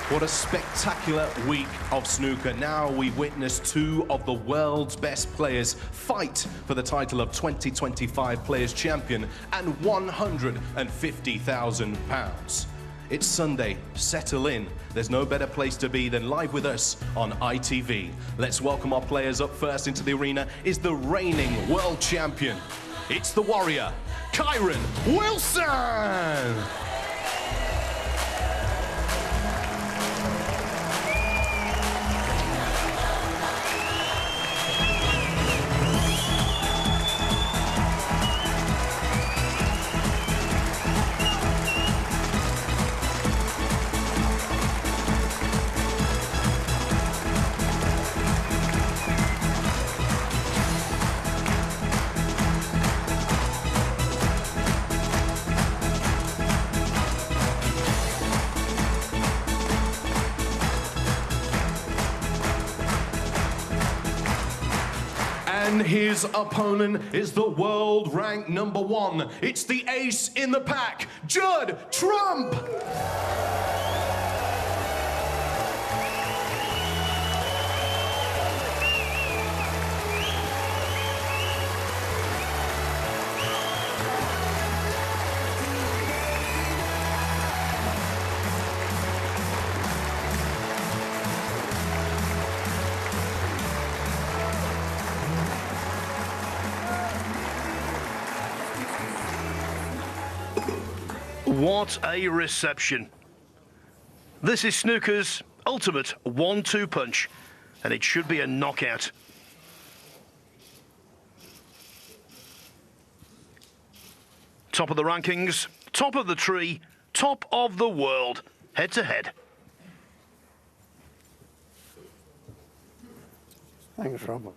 What a spectacular week of snooker. Now we witness two of the world's best players fight for the title of 2025 Players Champion and £150,000. It's Sunday, settle in. There's no better place to be than live with us on ITV. Let's welcome our players. Up first into the arena is the reigning world champion. It's the warrior, Kyren Wilson! And his opponent is the world ranked #1. It's the ace in the pack, Judd Trump. What a reception. This is snooker's ultimate 1-2 punch, and it should be a knockout. Top of the rankings, top of the tree, top of the world, head to head. Thanks, Robert.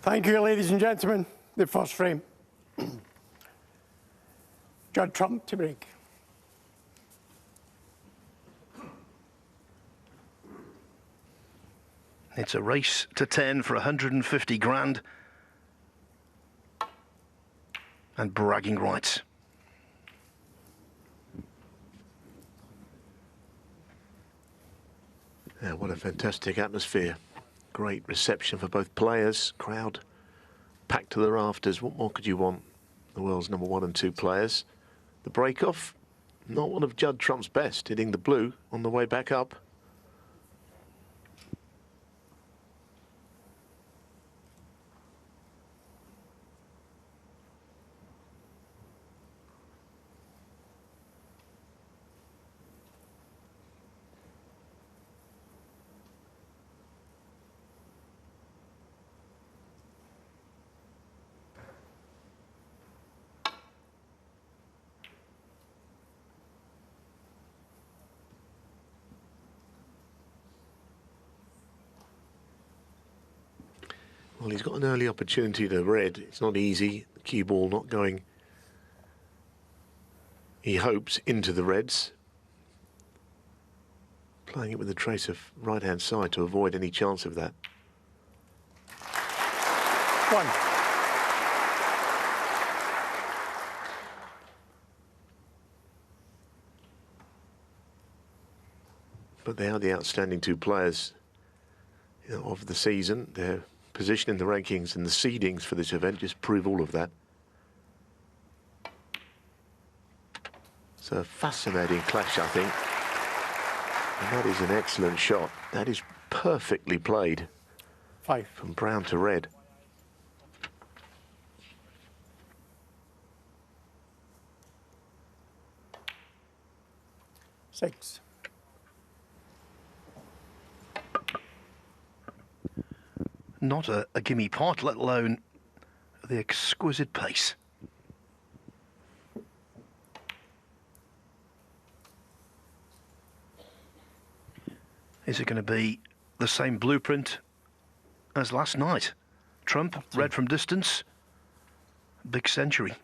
Thank you, ladies and gentlemen. The first frame. Judd Trump to break. It's a race to 10 for 150 grand and bragging rights. Yeah, what a fantastic atmosphere. Great reception for both players. Crowd packed to the rafters. What more could you want? The world's #1 and 2 players. The break-off, not one of Judd Trump's best, hitting the blue on the way back up. Well, he's got an early opportunity to red. It's not easy. The cue ball not going, he hopes, into the reds. Playing it with a trace of right-hand side to avoid any chance of that. One. But they are the outstanding 2 players, of the season. Their position in the rankings and the seedings for this event just prove all of that. It's a fascinating clash, I think. And that is an excellent shot. That is perfectly played. 5. From brown to red. Six. Not a gimme pot, let alone the exquisite pace. Is it going to be the same blueprint as last night? Trump, red from distance, big century.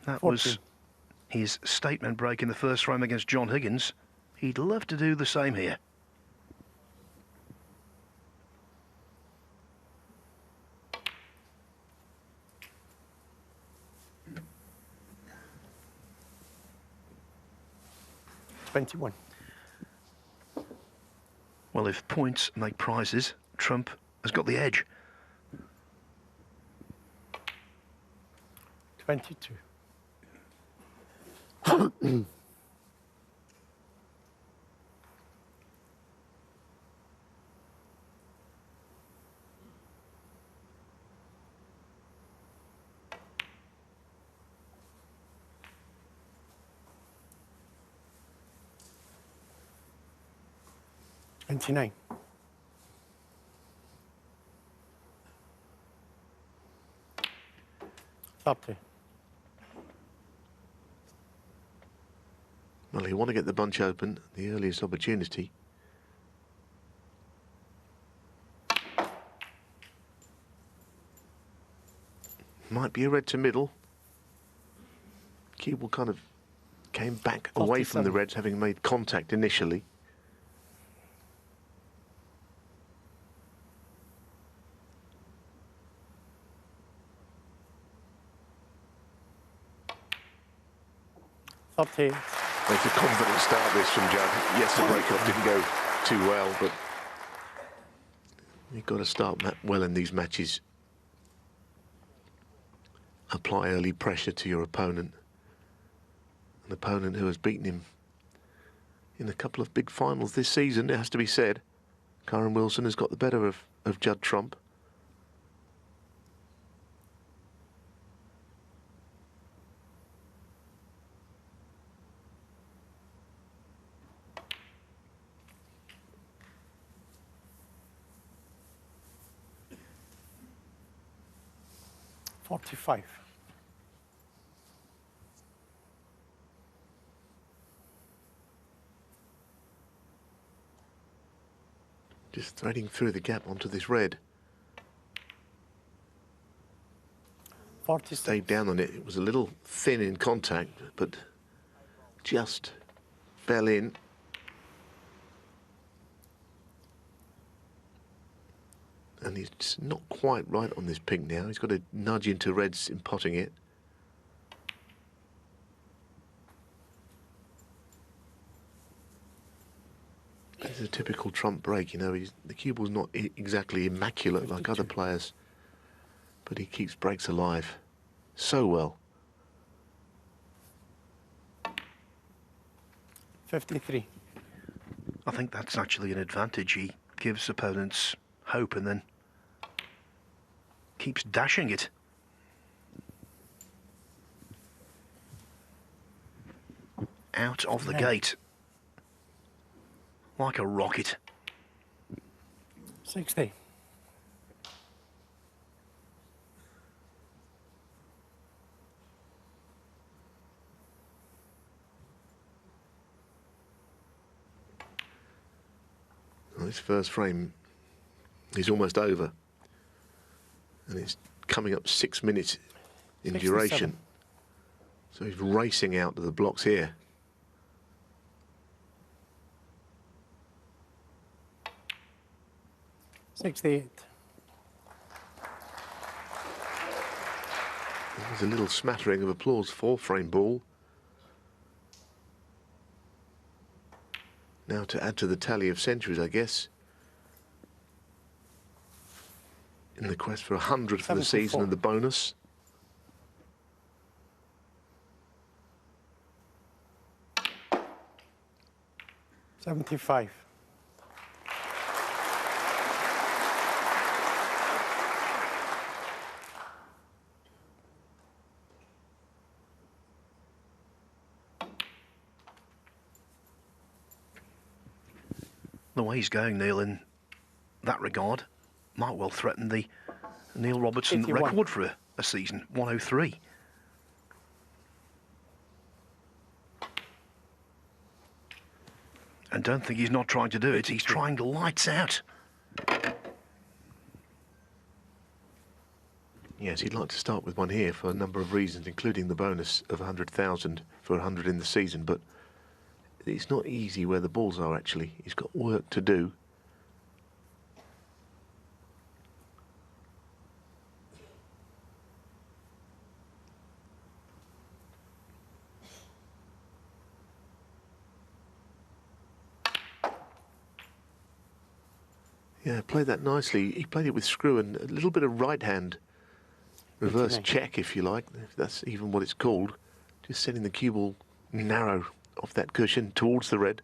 That 14. was his statement break in the first frame against John Higgins. He'd love to do the same here. 21. Well, if points make prizes, Trump has got the edge. 22. Twenty-nine. Thirty. Well, you want to get the bunch open, the earliest opportunity. Might be a red to middle. Cue ball kind of came back away from the 47. reds, having made contact initially. Thirty. It's a confident start this from Judd. Yes, the break-up didn't go too well, but you've got to start well in these matches. Apply early pressure to your opponent. An opponent who has beaten him in a couple of big finals this season, it has to be said. Kyren Wilson has got the better of Judd Trump. $45. Just threading through the gap onto this red. 46. Stayed down on it. It was a little thin in contact, but just fell in. And he's just not quite right on this pink now. He's got to nudge into reds in potting it. It's a typical Trump break, you know. The cue ball's not exactly immaculate like other players, but he keeps breaks alive so well. 53. I think that's actually an advantage. He gives opponents hope and then keeps dashing it. Out of the gate. Like a rocket. 60. Well, this first frame is almost over. And it's coming up 6 minutes in 67. duration. So he's racing out to the blocks here. $68. There's a little smattering of applause for frame ball. Now to add to the tally of centuries, I guess. In the quest for 100 for the season 74. and the bonus. $75. The way he's going, Neil, in that regard, might well threaten the Neil Robertson 81. record for a season, 103. And don't think he's not trying to do it. He's trying lights out. Yes, he'd like to start with one here for a number of reasons, including the bonus of 100,000 for 100 in the season, but it's not easy where the balls are, actually. He's got work to do. Yeah, played that nicely. He played it with screw and a little bit of right hand reverse 89. check, if you like, if that's even what it's called. Just sending the cue ball narrow off that cushion towards the red.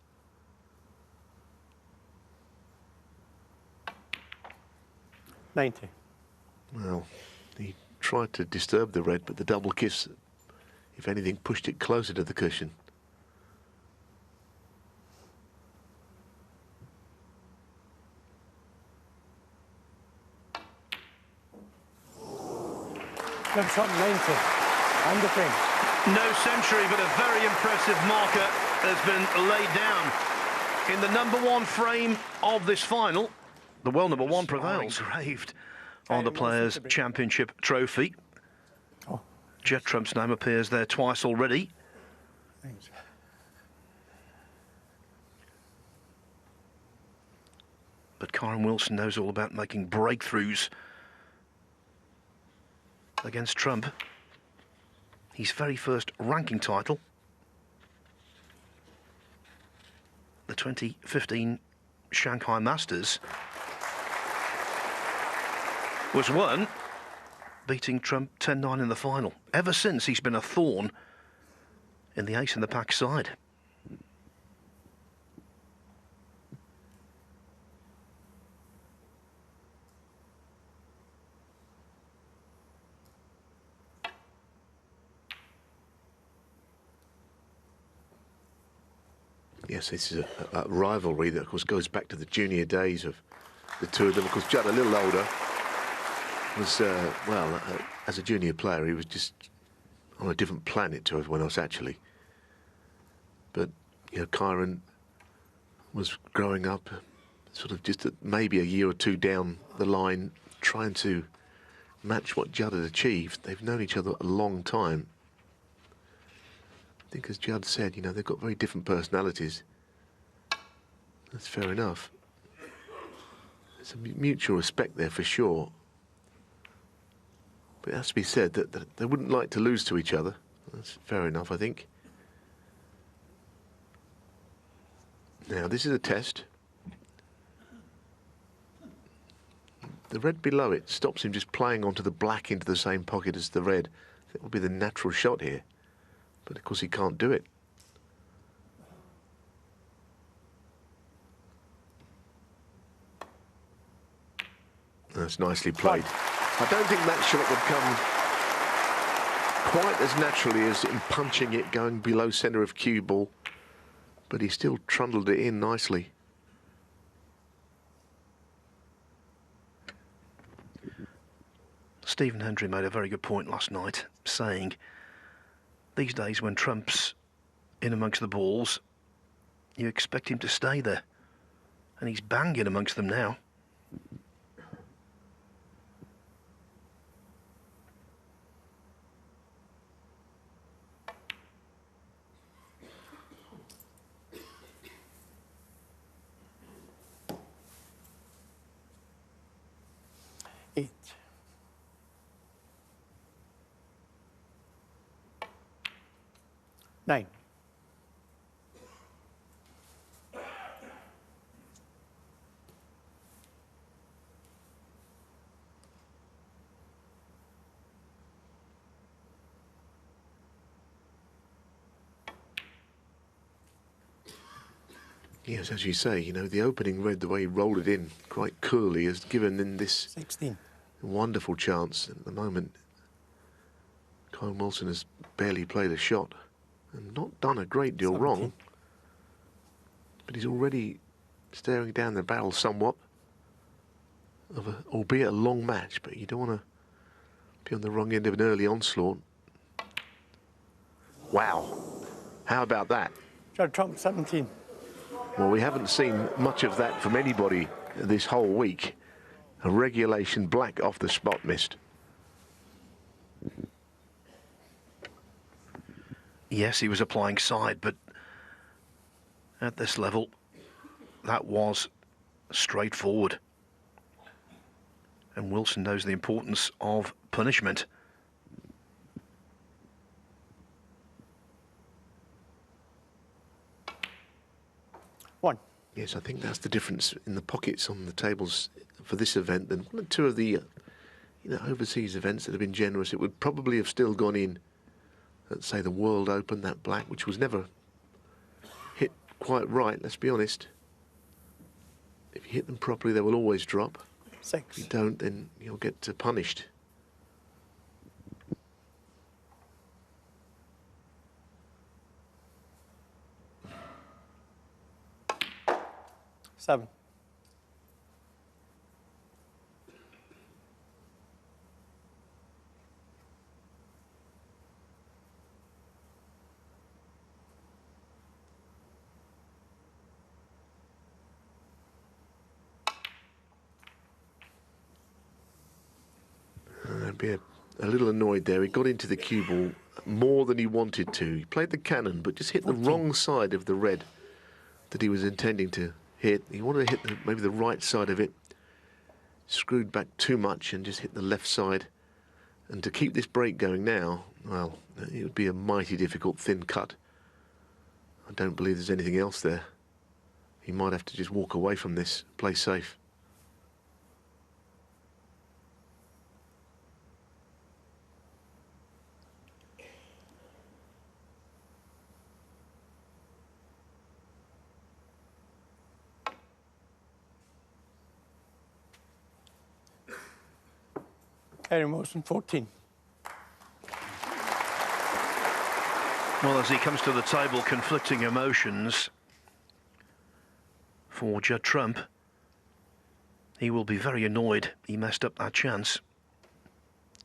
$90. Well, he tried to disturb the red, but the double kiss, if anything, pushed it closer to the cushion. Good shot, 90. And the frame. No century, but a very impressive marker has been laid down in the #1 frame of this final. The world #1 prevails. Engraved on the Players' Championship trophy. Oh, Judd Trump's name appears there twice already. thanks. But Kyren Wilson knows all about making breakthroughs against Trump. His very first ranking title, the 2015 Shanghai Masters, was won, beating Trump 10-9 in the final. Ever since, he's been a thorn in the ace-in-the-pack side. Yes, this is a rivalry that, of course, goes back to the junior days of the two of them. Of course, Judd, a little older, was, as a junior player, he was just on a different planet to everyone else, actually. But, you know, Kyren was growing up sort of just maybe a year or two down the line, trying to match what Judd had achieved. They've known each other a long time. I think, as Judd said, you know, they've got very different personalities. That's fair enough. There's a mutual respect there for sure. But it has to be said that they wouldn't like to lose to each other. That's fair enough, I think. Now, this is a test. The red below it stops him just playing onto the black into the same pocket as the red. That would be the natural shot here. But of course he can't do it. That's nicely played. I don't think that shot would come quite as naturally as in punching it going below centre of cue ball, but he still trundled it in nicely. Stephen Hendry made a very good point last night, saying these days when Trump's in amongst the balls, you expect him to stay there. And he's banging amongst them now. Eight. 9. Yes, as you say, you know, the opening red, the way he rolled it in quite coolly, has given in this 16. wonderful chance. At the moment, Kyren Wilson has barely played a shot and not done a great deal 17. wrong. But he's already staring down the barrel somewhat of a, albeit a long match, but you don't want to be on the wrong end of an early onslaught. Wow. How about that? Judd Trump, 17. Well, we haven't seen much of that from anybody this whole week. A regulation black off the spot missed. Yes, he was applying side, but at this level, that was straightforward. And Wilson knows the importance of punishment. Yes, I think that's the difference in the pockets on the tables for this event than two of the overseas events that have been generous. It would probably have still gone in, let's say, the World Open, that black, which was never hit quite right, let's be honest. If you hit them properly, they will always drop. 6. If you don't, then you'll get punished. Seven. I'd be a little annoyed there. He got into the cue ball more than he wanted to. He played the cannon, but just hit 14. the wrong side of the red that he was intending to hit. He wanted to hit maybe the right side of it. Screwed back too much and just hit the left side. And to keep this break going now, well, it would be a mighty difficult thin cut. I don't believe there's anything else there. He might have to just walk away from this, play safe. Kyren motion 14. Well, as he comes to the table, conflicting emotions for Judd Trump. He will be very annoyed he messed up that chance.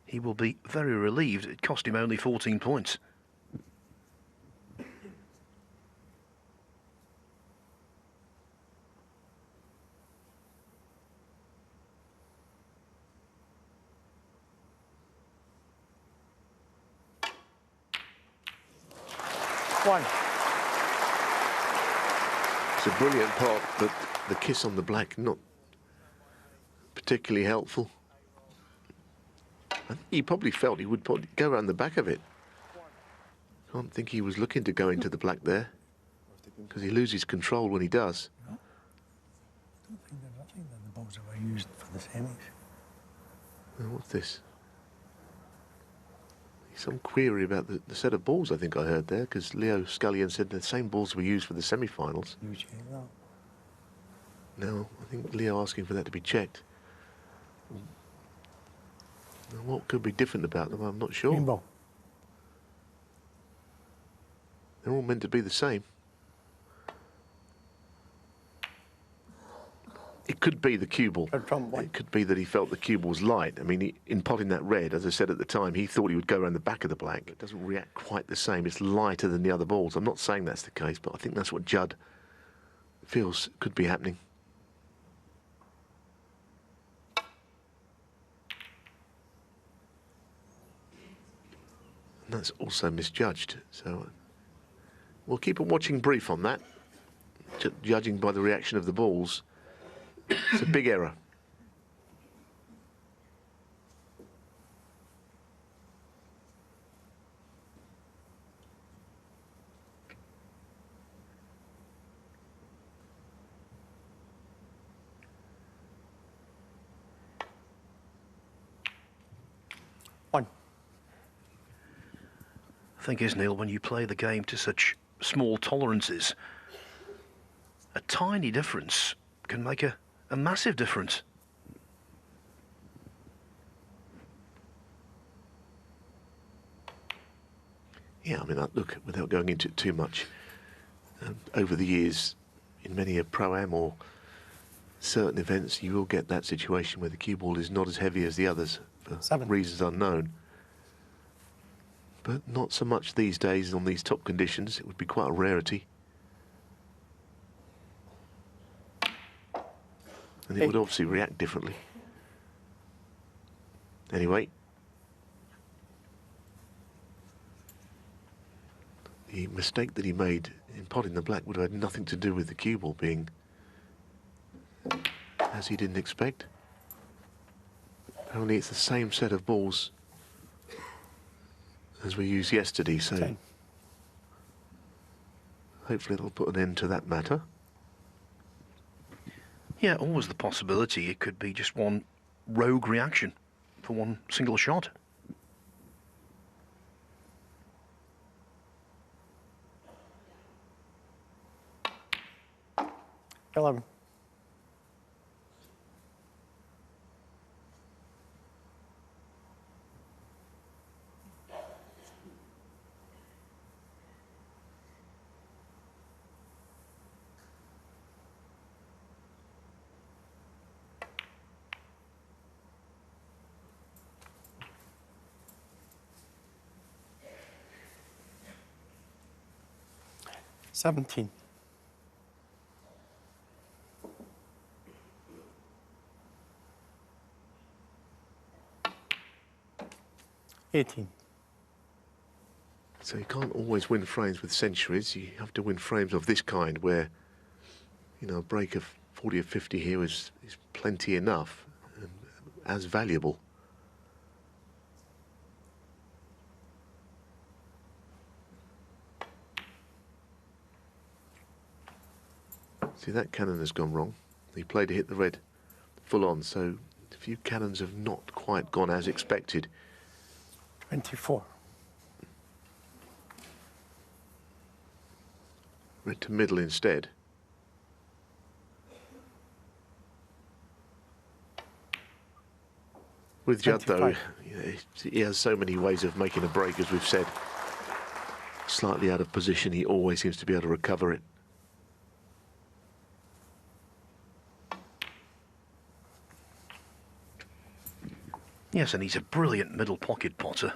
He will be very relieved it cost him only 14 points. One. It's a brilliant pot, but the kiss on the black not particularly helpful. I think he probably felt he would probably go around the back of it. Can't think he was looking to go into the black there, because he loses control when he does. I don't think that the balls that were used for the semis. Well, what's this? Some query about the set of balls, I think I heard there, because Leo Scullion said the same balls were used for the semi-finals. You check that. No, I think Leo asking for that to be checked. Now, what could be different about them, I'm not sure. Green ball. They're all meant to be the same. It could be the cue ball. It could be that he felt the cue ball was light. I mean, in potting that red, as I said at the time, he thought he would go around the back of the black. It doesn't react quite the same. It's lighter than the other balls. I'm not saying that's the case, but I think that's what Judd feels could be happening. And that's also misjudged. So we'll keep a watching brief on that. Judging by the reaction of the balls, it's a big error. One. The thing is, Neil, when you play the game to such small tolerances, a tiny difference can make a massive difference. Yeah, I mean, look, without going into it too much, over the years, in many a Pro-Am or certain events, you will get that situation where the cue ball is not as heavy as the others for reasons unknown. But not so much these days on these top conditions. It would be quite a rarity. And it would obviously react differently. Anyway, the mistake that he made in potting the black would have had nothing to do with the cue ball being as he didn't expect. Only it's the same set of balls as we used yesterday, so hopefully it'll put an end to that matter. Yeah, always the possibility it could be just one rogue reaction for one single shot. Hello. $17. 18. So you can't always win frames with centuries. You have to win frames of this kind where, you know, a break of 40 or 50 here is plenty enough and as valuable. See, that cannon has gone wrong. He played to hit the red full on, so a few cannons have not quite gone as expected. 24. Red to middle instead. With Judd, though, 25. you know, he has so many ways of making a break, as we've said. Slightly out of position, he always seems to be able to recover it. Yes, and he's a brilliant middle pocket potter.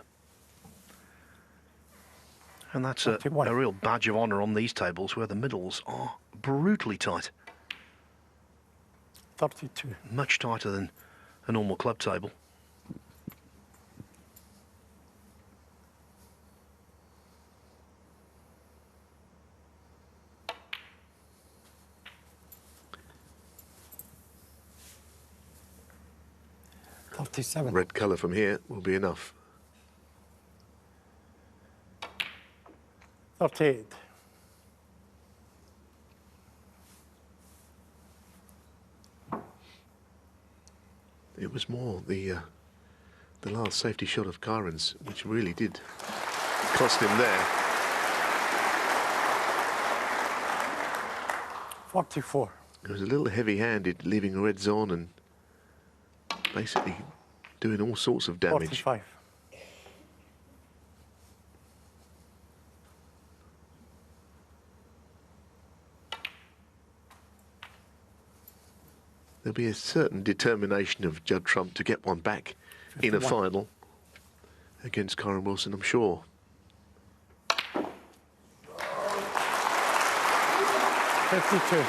And that's a real badge of honour on these tables where the middles are brutally tight. 32. Much tighter than a normal club table. Red colour from here will be enough. 38. It was more the last safety shot of Kyren's, which really did cost him there. 44. It was a little heavy-handed, leaving reds on and basically doing all sorts of damage. 45. There'll be a certain determination of Judd Trump to get one back 51. In a final against Kyren Wilson, I'm sure. 52.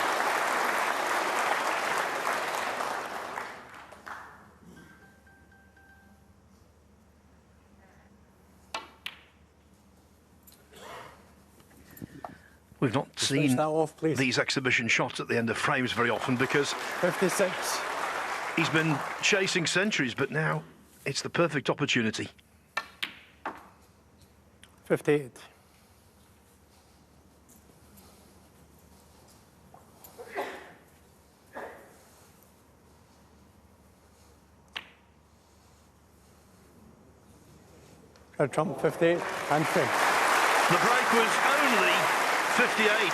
We've not seen these exhibition shots at the end of frames very often because 56. He's been chasing centuries, but now it's the perfect opportunity. 58. Trump 58 and 3. The break was only 58.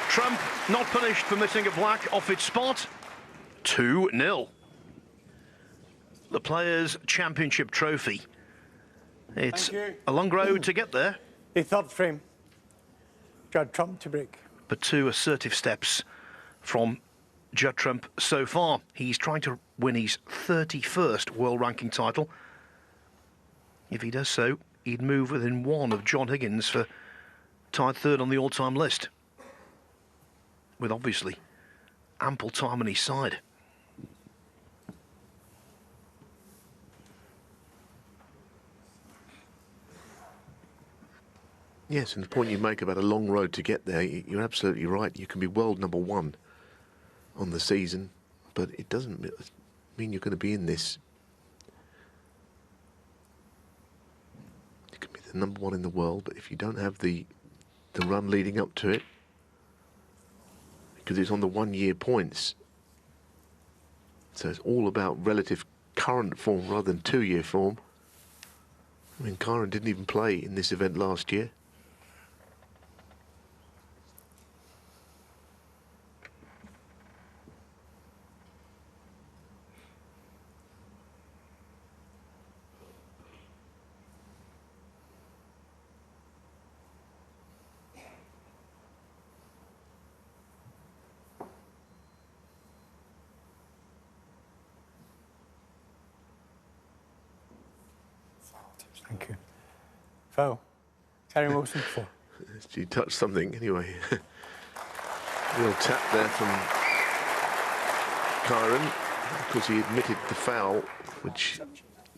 Trump not punished for missing a black off its spot. 2-0. The Players' Championship trophy. It's a long road to get there. The third frame. Judd Trump to break. But 2 assertive steps from Judd Trump so far. He's trying to win his 31st world ranking title. If he does so, he'd move within 1 of John Higgins for tied 3rd on the all-time list, with obviously ample time on his side. Yes, and the point you make about a long road to get there, you're absolutely right. You can be world #1 on the season, but it doesn't mean you're going to be in this. You can be the #1 in the world, but if you don't have the run leading up to it, because it's on the 1 year points. So it's all about relative current form rather than 2 year form. I mean, Kyren didn't even play in this event last year. Thank you. Foul. Kyren Wilson, 4. She touched something anyway. Real tap there from Kyren, because he admitted the foul, which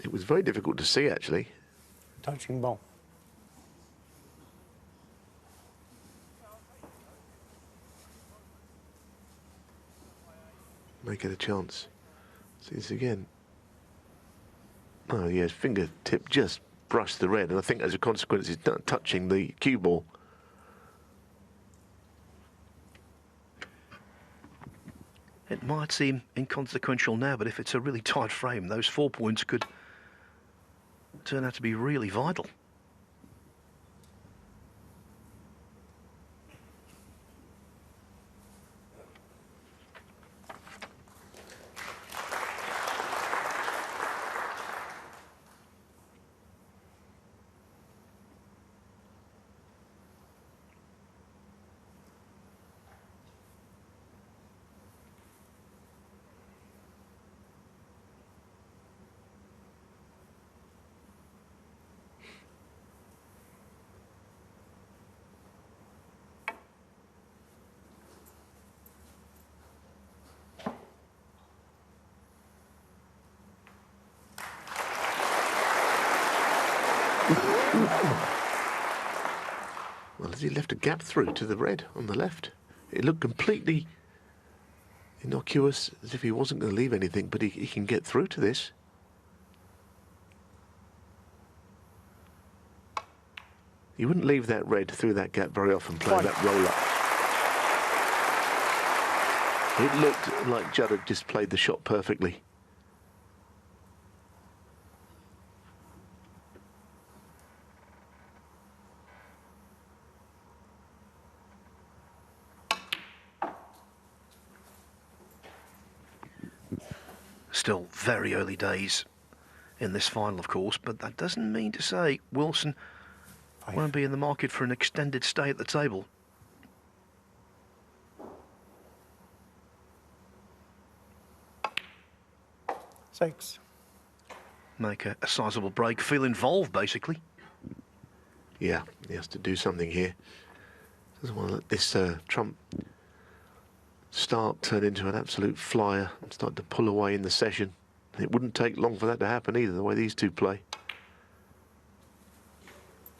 it was very difficult to see actually. Touching ball. Make it a chance. See this again. Oh yes, fingertip just brushed the red, and I think as a consequence it's not touching the cue ball. It might seem inconsequential now, but if it's a really tight frame, those 4 points could turn out to be really vital. Well, as he left a gap through to the red on the left, it looked completely innocuous, as if he wasn't going to leave anything, but he can get through to this. You wouldn't leave that red through that gap very often, playing that roll-up. It looked like Judd had just played the shot perfectly. Still very early days in this final, of course, but that doesn't mean to say Wilson won't be in the market for an extended stay at the table. Six. Make a sizable break, feel involved, basically. Yeah, he has to do something here. Doesn't want to let this trump start turn into an absolute flyer and start to pull away in the session. It wouldn't take long for that to happen either, the way these two play.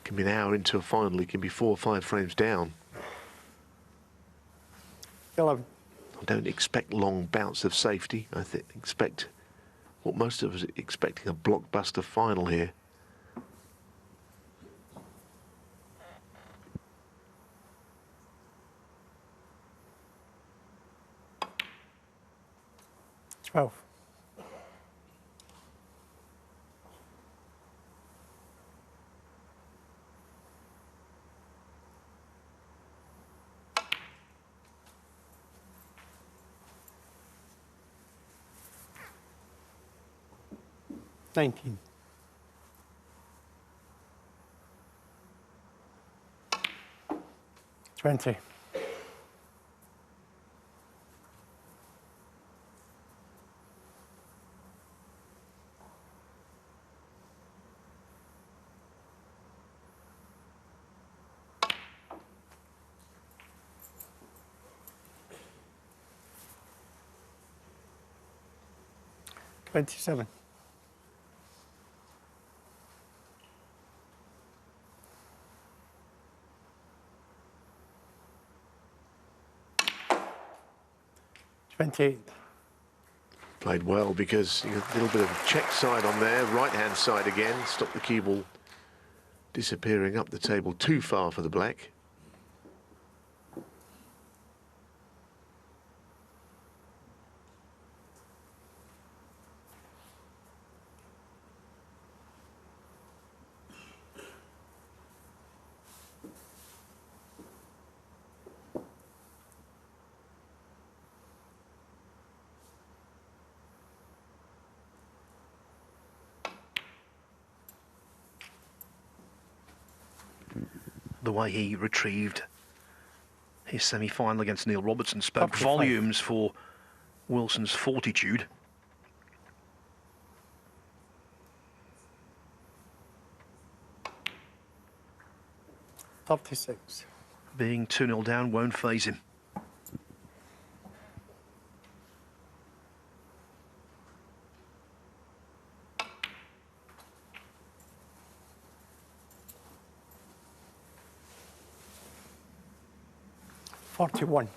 Can be an hour into a final, he can be 4 or 5 frames down. 11. I don't expect long bouts of safety. I expect what most of us are expecting, a blockbuster final here. Oh. $19. $20. $27. $28. Played well because a little bit of a check side on there, right-hand side again, stop the cue ball disappearing up the table too far for the black. the way he retrieved his semi-final against Neil Robertson spoke 45. volumes for Wilson's fortitude. $36. Being 2-0 down won't faze him. $41.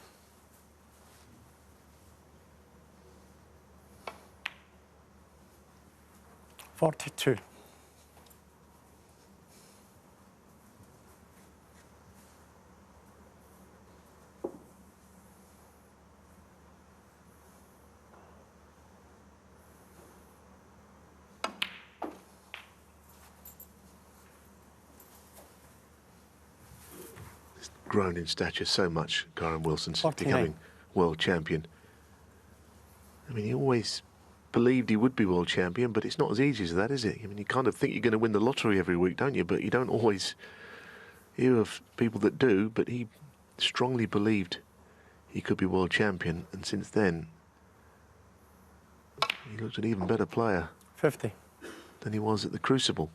$42. Grown in stature so much, Kyren Wilson, since 49. becoming world champion. I mean, he always believed he would be world champion, but it's not as easy as that, is it? I mean, you kind of think you're going to win the lottery every week, don't you? But you don't always hear of people that do, but he strongly believed he could be world champion, and since then, he looks an even better player 50. than he was at the Crucible.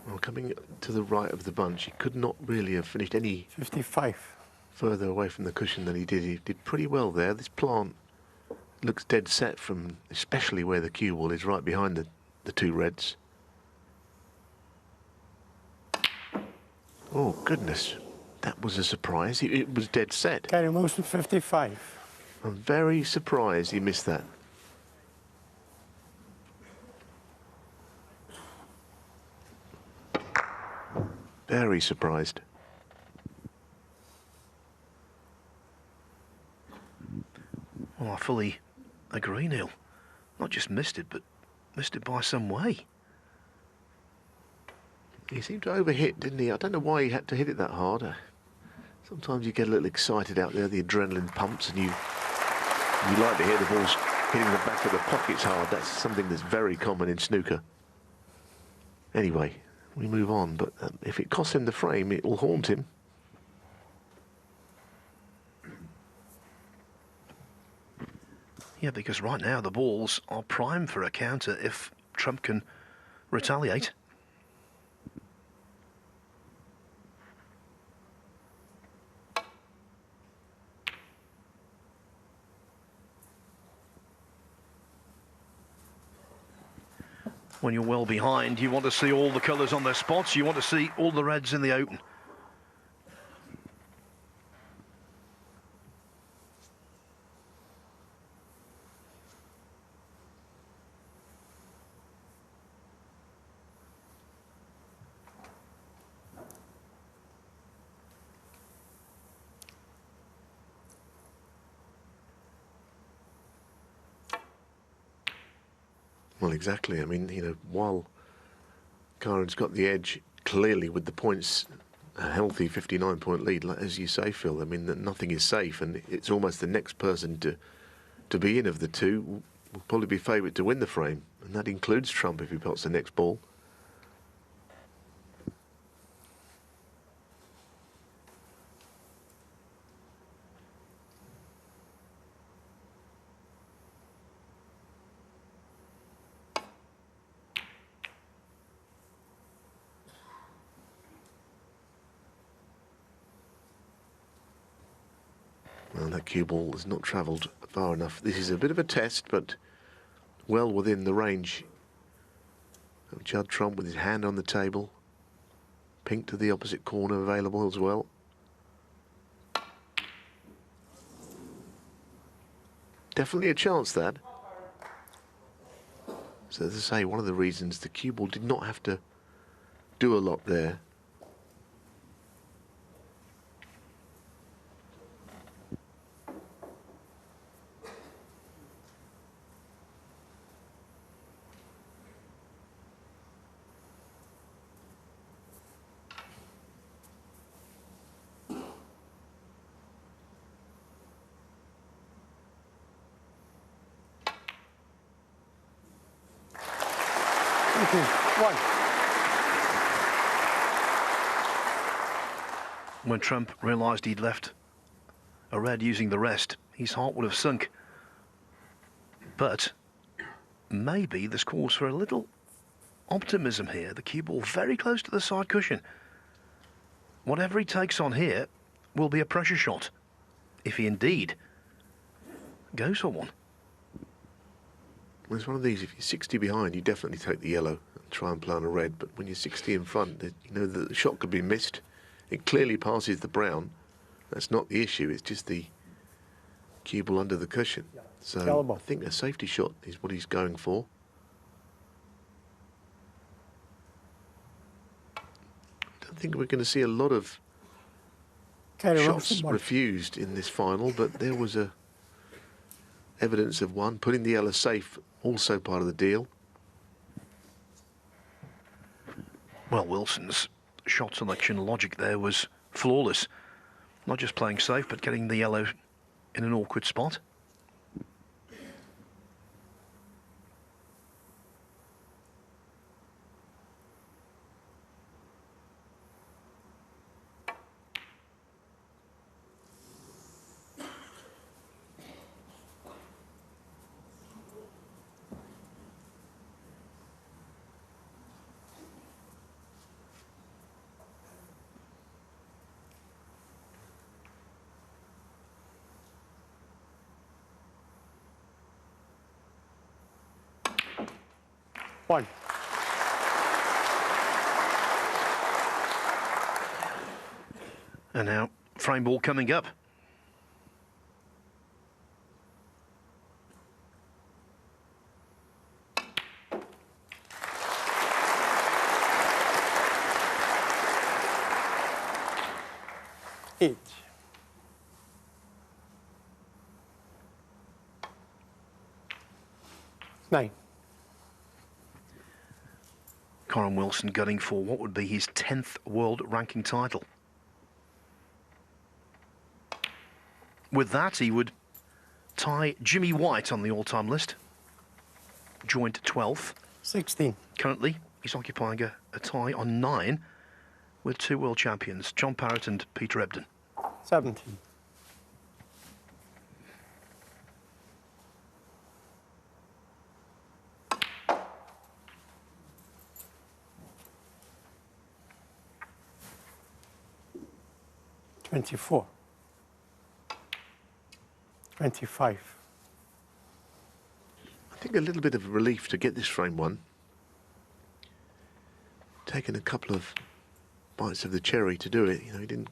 Well, coming to the right of the bunch, he could not really have finished any 55. further away from the cushion than he did. He did pretty well there. This plant looks dead set from especially where the cue ball is, right behind the two reds. Oh, goodness. That was a surprise. It was dead set. Kyren Wilson, 55. I'm very surprised he missed that. Very surprised. Well, I fully agree, Neil. Not just missed it, but missed it by some way. He seemed to overhit, didn't he? I don't know why he had to hit it that hard. Sometimes you get a little excited out there, the adrenaline pumps, and you like to hear the balls hitting the back of the pockets hard. That's something that's very common in snooker. Anyway, we move on, but if it costs him the frame, it will haunt him. Yeah, because right now the balls are primed for a counter if Trump can retaliate. When you're well behind, you want to see all the colours on their spots. You want to see all the reds in the open. Well, exactly. I mean, you know, while Kyren's got the edge clearly with the points, a healthy 59-point lead, like, as you say, Phil, I mean, that nothing is safe, and it's almost the next person to be in of the two will probably be favourite to win the frame, and that includes Trump if he pots the next ball. Well, that cue ball has not travelled far enough. This is a bit of a test, but well within the range of Judd Trump with his hand on the table. Pink to the opposite corner available as well. Definitely a chance, that. So as I say, one of the reasons the cue ball did not have to do a lot there. 1. When Trump realised he'd left a red using the rest, his heart would have sunk. But maybe there's cause for a little optimism here. The cue ball very close to the side cushion. Whatever he takes on here will be a pressure shot, if he indeed goes for one. Well, it's one of these, if you're 60 behind, you definitely take the yellow and try and play on a red, but when you're 60 in front, you know that the shot could be missed. It clearly passes the brown. That's not the issue, it's just the cue ball under the cushion. So I think a safety shot is what he's going for. I don't think we're going to see a lot of shots refused in this final, but there was evidence of one. Putting the yellow safe, also part of the deal. Well, Wilson's shot selection logic there was flawless. Not just playing safe, but getting the yellow in an awkward spot. One. And now, frame ball coming up. Eight. Nine. Kyren Wilson gunning for what would be his 10th world ranking title. With that, he would tie Jimmy White on the all-time list, joint 12th. 16. Currently, he's occupying a tie on 9 with 2 world champions, John Parrott and Peter Ebdon. 17. $24. 25. I think a little bit of relief to get this frame one. Taken a couple of bites of the cherry to do it. You know, he didn't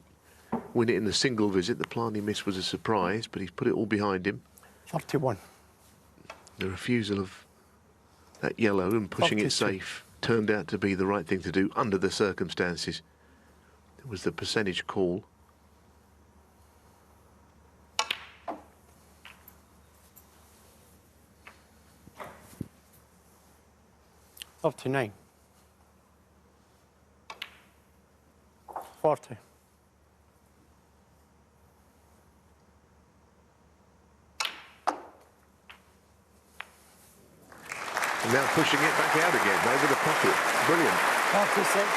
win it in the single visit. The plant he missed was a surprise, but he's put it all behind him. 31. The refusal of that yellow and pushing 42. it safe turned out to be the right thing to do under the circumstances. It was the percentage call. Up to 9. 40. And now pushing it back out again over the pocket. Brilliant. 46.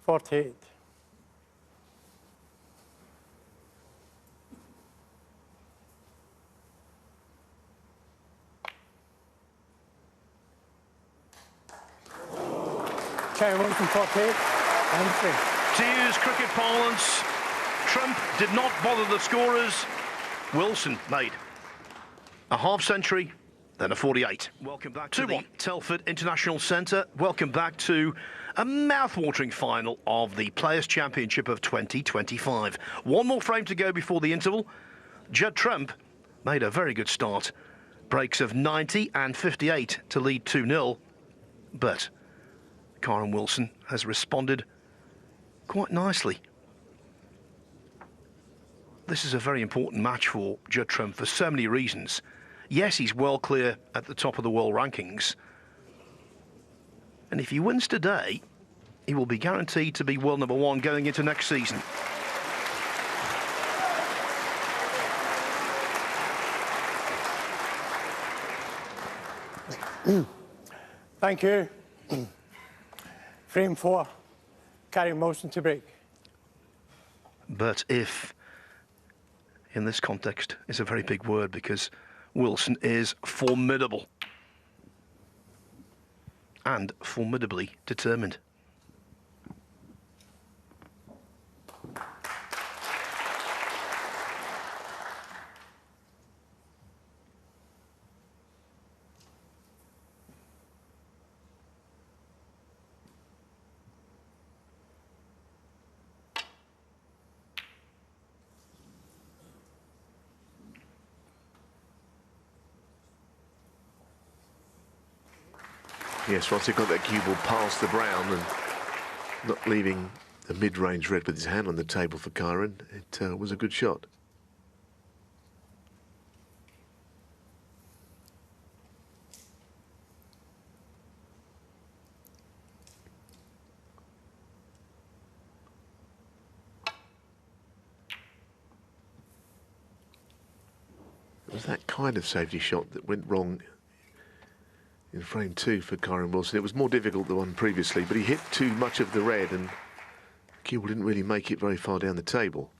48. Kyren Wilson 48 and 3. To use cricket parlance, Trump did not bother the scorers. Wilson made a half century, then a 48. Welcome back to the Telford International Centre. Welcome back to a mouth-watering final of the Players' Championship of 2025. One more frame to go before the interval. Judd Trump made a very good start. Breaks of 90 and 58 to lead 2-0. But Kyren Wilson has responded quite nicely. This is a very important match for Judd Trump for so many reasons. Yes, he's well clear at the top of the world rankings. And if he wins today, he will be guaranteed to be world number 1 going into next season. Thank you. Frame 4, Kyren motion to break. But if, in this context, is a very big word because Wilson is formidable and formidably determined. Yes, once he got that cue ball past the brown and not leaving the mid-range red with his hand on the table for Kyren, it was a good shot. It was that kind of safety shot that went wrong in frame 2 for Kyren Wilson. It was more difficult than the one previously, but he hit too much of the red and cue ball didn't really make it very far down the table.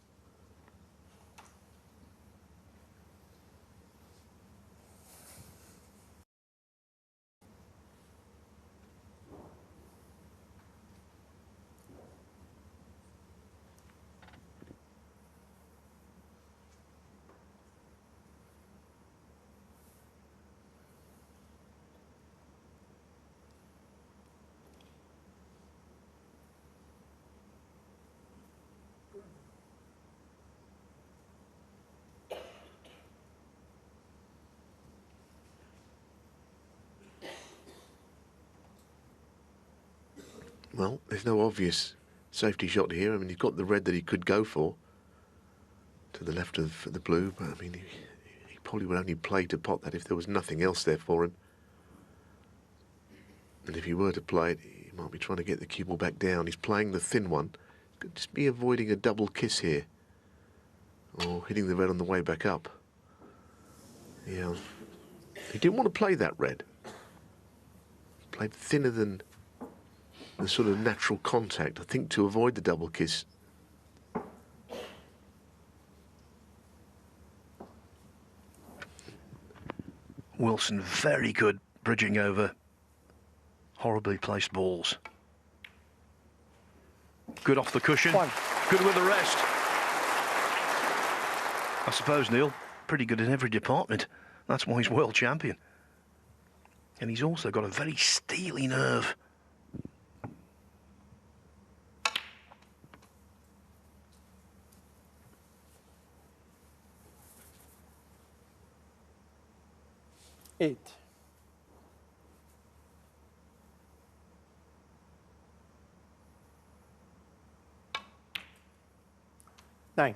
Well, there's no obvious safety shot here. I mean, he's got the red that he could go for to the left of the blue, but I mean, he probably would only play to pot that if there was nothing else there for him. And if he were to play it, he might be trying to get the cue ball back down. He's playing the thin one. Could just be avoiding a double kiss here, or hitting the red on the way back up. Yeah, he didn't want to play that red. Played thinner than the sort of natural contact, I think, to avoid the double kiss. Wilson very good bridging over horribly placed balls. Good off the cushion, good with the rest. I suppose, Neil, pretty good in every department. That's why he's world champion. And he's also got a very steely nerve. Eight. 9.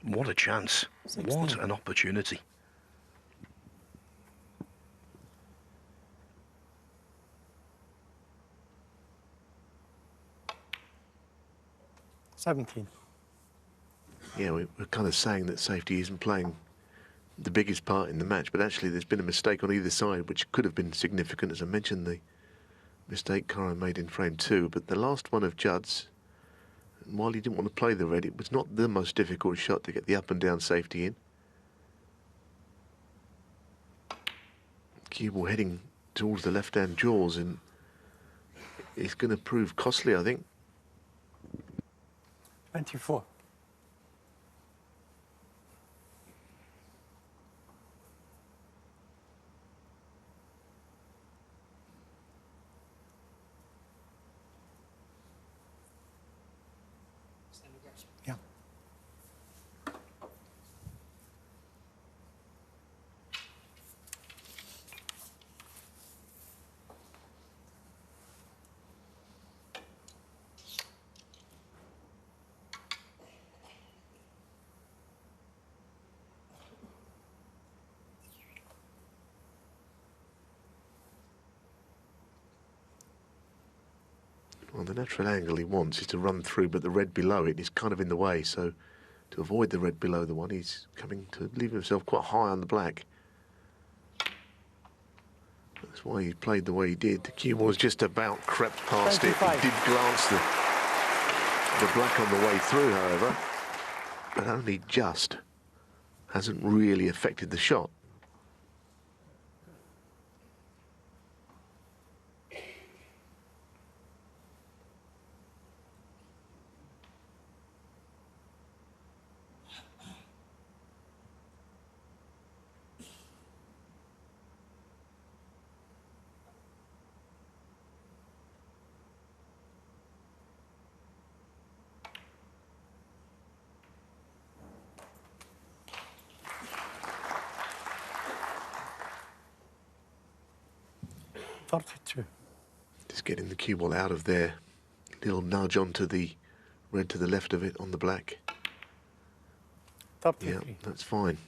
What a chance. 16. What an opportunity. Yeah, we're kind of saying that safety isn't playing the biggest part in the match, but actually there's been a mistake on either side, which could have been significant. As I mentioned, the mistake Kyren made in frame 2, but the last one of Judd's, while he didn't want to play the red, it was not the most difficult shot to get the up and down safety in. Cue ball heading towards the left-hand jaws, and it's going to prove costly, I think. 24. Yeah. Well, the natural angle he wants is to run through, but the red below it is kind of in the way. So to avoid the red below the one, he's coming to leave himself quite high on the black. That's why he played the way he did. The cue ball's just about crept past 25. It. He did glance the black on the way through, however, but only just. Hasn't really affected the shot. Just getting the cue ball out of there. Little nudge onto the red to the left of it on the black. Yeah, that's fine.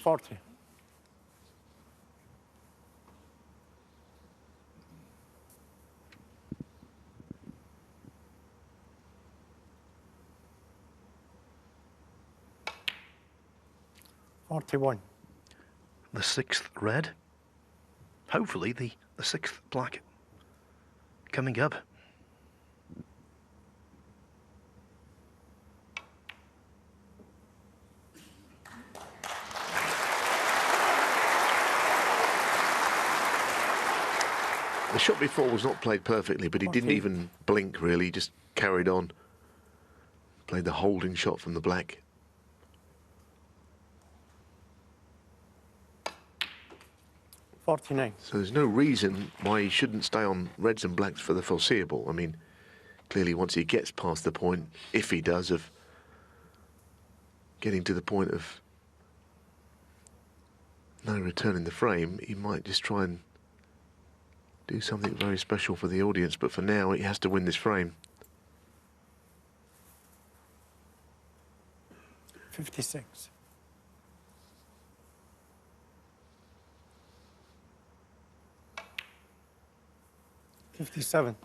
$40. $41. The 6th red. Hopefully the 6th black coming up. The shot before was not played perfectly, but he didn't even blink, really. He just carried on. Played the holding shot from the black. $49. So there's no reason why he shouldn't stay on reds and blacks for the foreseeable. I mean, clearly once he gets past the point, if he does, of getting to the point of no return in the frame, he might just try and do something very special for the audience, but for now he has to win this frame. 56. $57.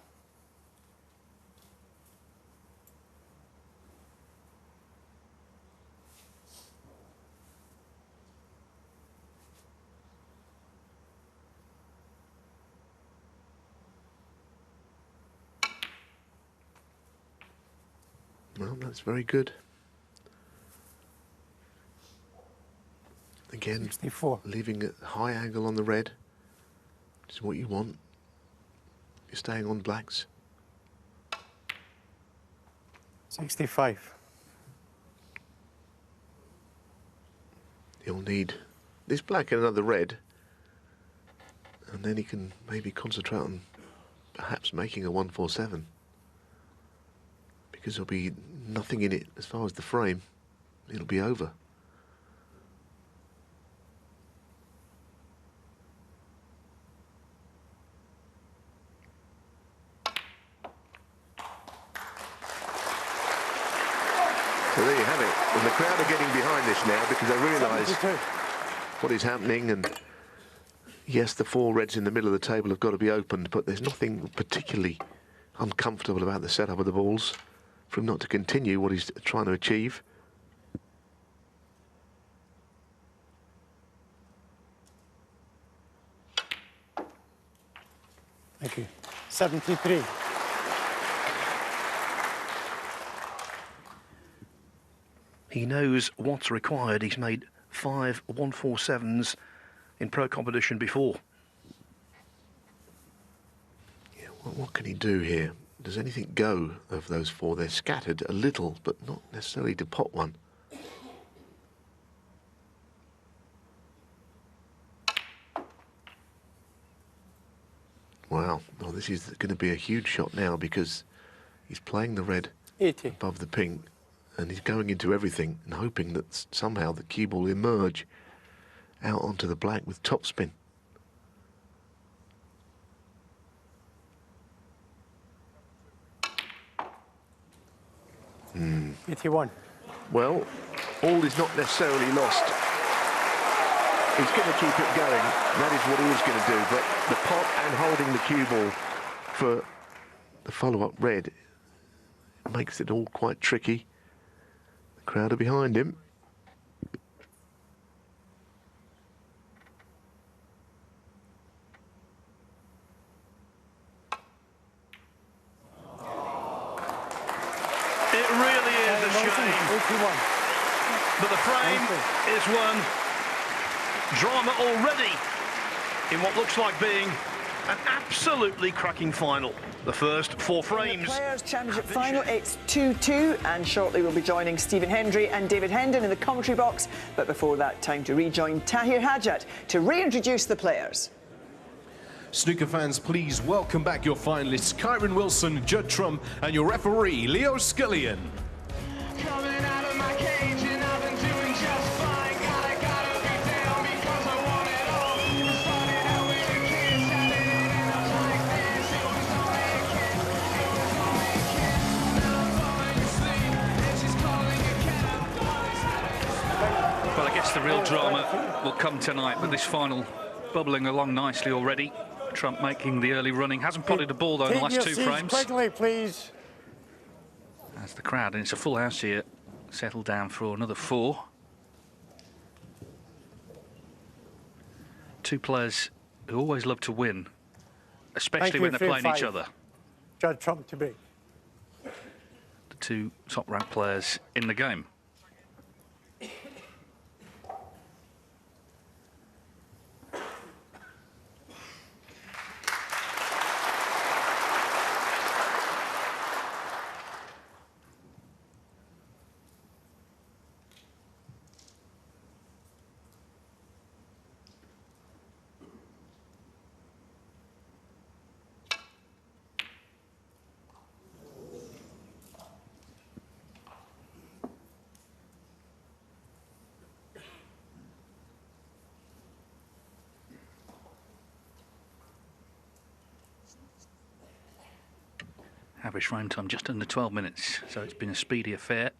Well, that's very good. Again, 64. Leaving a high angle on the red, which is what you want. You're staying on blacks. 65. He'll need this black and another red, and then he can maybe concentrate on perhaps making a 147. Because there'll be nothing in it as far as the frame. It'll be over. So there you have it. And the crowd are getting behind this now because they realise what is happening. And yes, the 4 reds in the middle of the table have got to be opened, but there's nothing particularly uncomfortable about the setup of the balls for him not to continue what he's trying to achieve. Thank you. 73. He knows what's required. He's made 5 147s in pro competition before. Yeah, what can he do here? Does anything go of those 4? They're scattered a little, but not necessarily to pot one. Wow. Well, this is going to be a huge shot now because he's playing the red 80. Above the pink, and he's going into everything and hoping that somehow the cue ball will emerge out onto the black with topspin. 81. Well, all is not necessarily lost. He's going to keep it going. That is what he is going to do. But the pot and holding the cue ball for the follow-up red makes it all quite tricky. The crowd are behind him. It really is a shame. 81. But the frame is one. Drama already in what looks like being an absolutely cracking final. The first 4 frames. The Players' Championship final, it's 2-2, and shortly we'll be joining Stephen Hendry and David Hendon in the commentary box. But before that, time to rejoin Tahir Hajat to reintroduce the players. Snooker fans, please welcome back your finalists, Kyren Wilson, Judd Trump, and your referee, Leo Scullion. Coming out of my cage and I've been doing just fine. Gotta be down because I want it all. Started out with a kiss, added it in up like this. It was only a kiss, it was only a kiss. Now I'm falling asleep and she's calling a cab. Well, I guess the real drama will come tonight, but this final bubbling along nicely already. Trump making the early running. Hasn't potted a ball, though, in the last 2 frames. Quickly, please. As the crowd, and it's a full house here, settle down for another 4. 2 players who always love to win, especially when they're playing each other. Judd Trump to be. The 2 top-ranked players in the game. Average frame time just under 12 minutes, so it's been a speedy affair.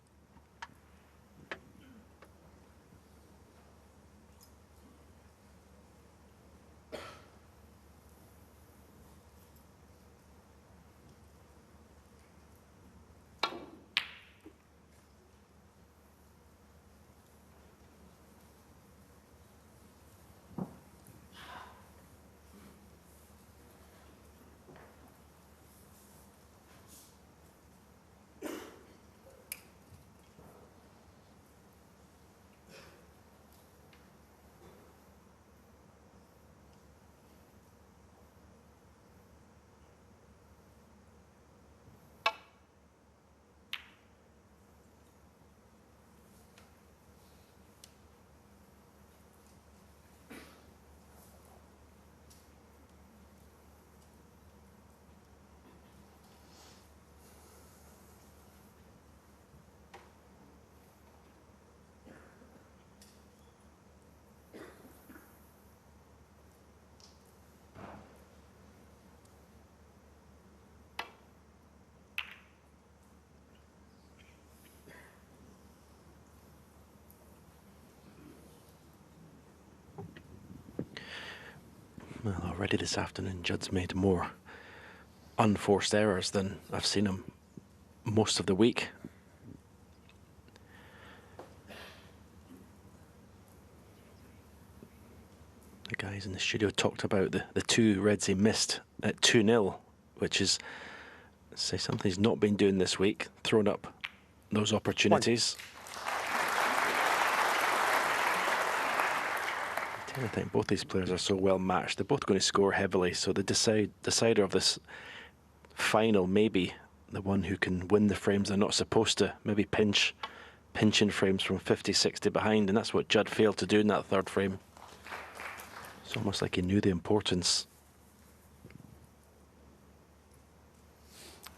Well, already this afternoon, Judd's made more unforced errors than I've seen him most of the week. The guys in the studio talked about the 2 reds he missed at 2-0, which is, say, something he's not been doing this week, throwing up those opportunities. I think both these players are so well matched. They're both going to score heavily, so the decider of this final may be the one who can win the frames they're not supposed to. Maybe pinching frames from 50, 60 behind, and that's what Judd failed to do in that 3rd frame. It's almost like he knew the importance.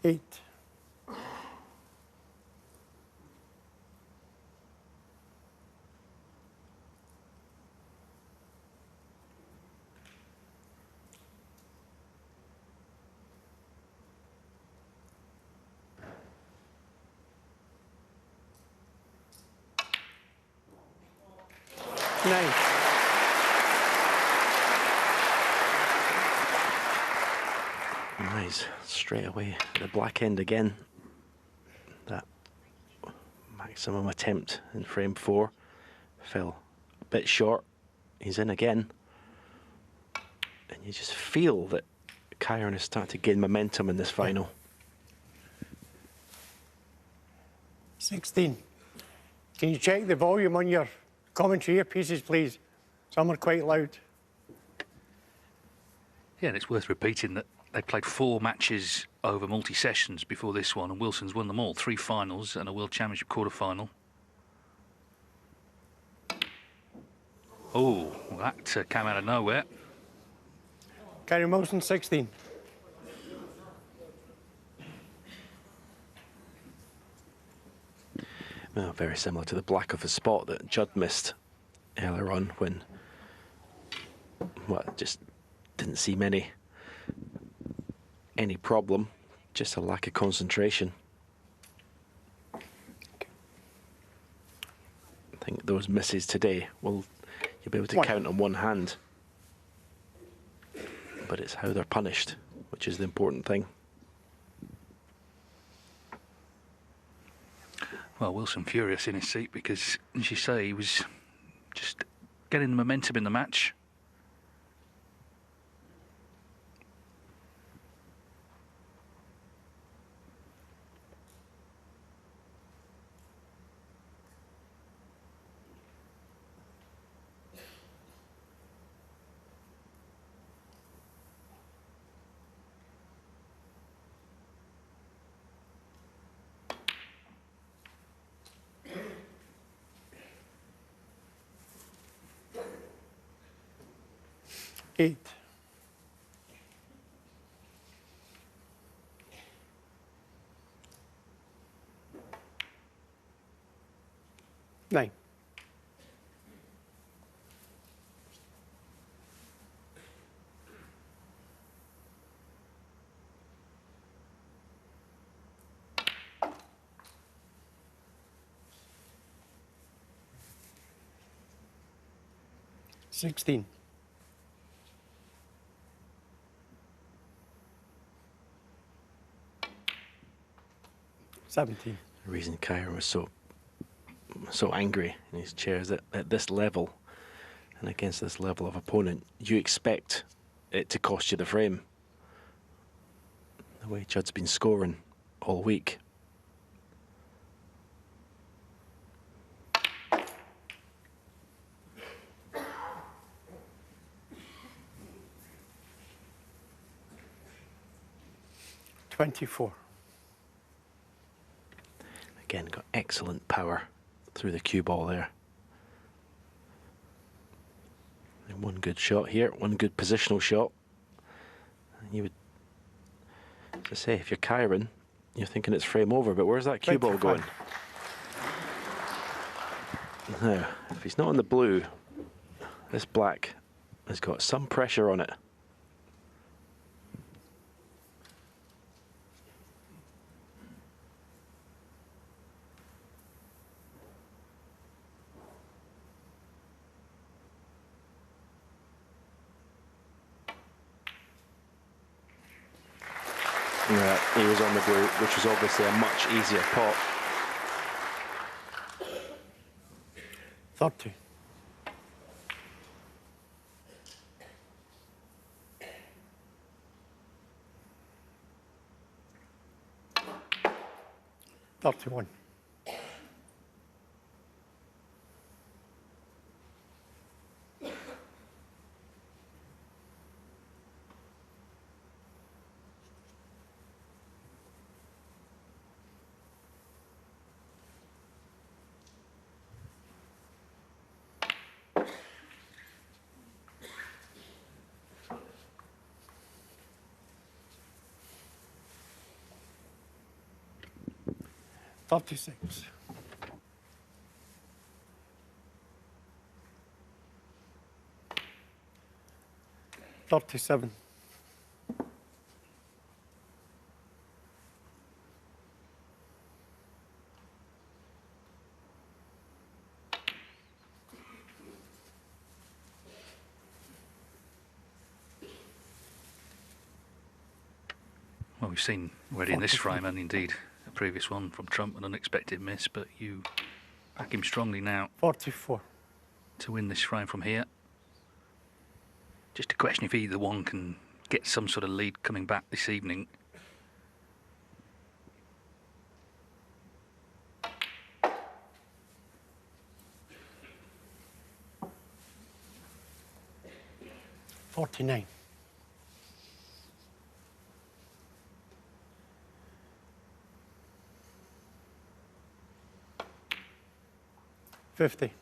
8. 9. Nice. Straight away at the black end again. That maximum attempt in frame 4 fell a bit short. He's in again. And you just feel that Kyren is starting to gain momentum in this final. 16. Can you check the volume on your commentary earpieces, please? Some are quite loud. Yeah, and it's worth repeating that they played 4 matches over multi-sessions before this one, and Wilson's won them all. 3 finals and a World Championship quarter-final. Oh, well, that came out of nowhere. Kyren Wilson, 16. Well, very similar to the black of the spot that Judd missed earlier on when, well, just didn't seem any problem, just a lack of concentration. I think those misses today will you'll be able to count on one hand, but it's how they're punished, which is the important thing. Well, Wilson furious in his seat because, as you say, he was just getting the momentum in the match. Eight. 9. Sixteen. 17. The reason Kyren was so angry in his chair is that at this level and against this level of opponent, you expect it to cost you the frame. The way Judd's been scoring all week. $24. Again, got excellent power through the cue ball there. And one good shot here, one good positional shot. And you would, as I say, if you're Kyren, you're thinking it's frame over, but where's that cue ball going? Now, if he's not on the blue, this black has got some pressure on it. He was on the blue, which was obviously a much easier pot. 30. $31. $36. 37. Well, we've seen already in this frame, and indeed a previous one from Trump, an unexpected miss, but you back him strongly now 44. to win this frame from here. Just a question if either one can get some sort of lead coming back this evening. $49. 50.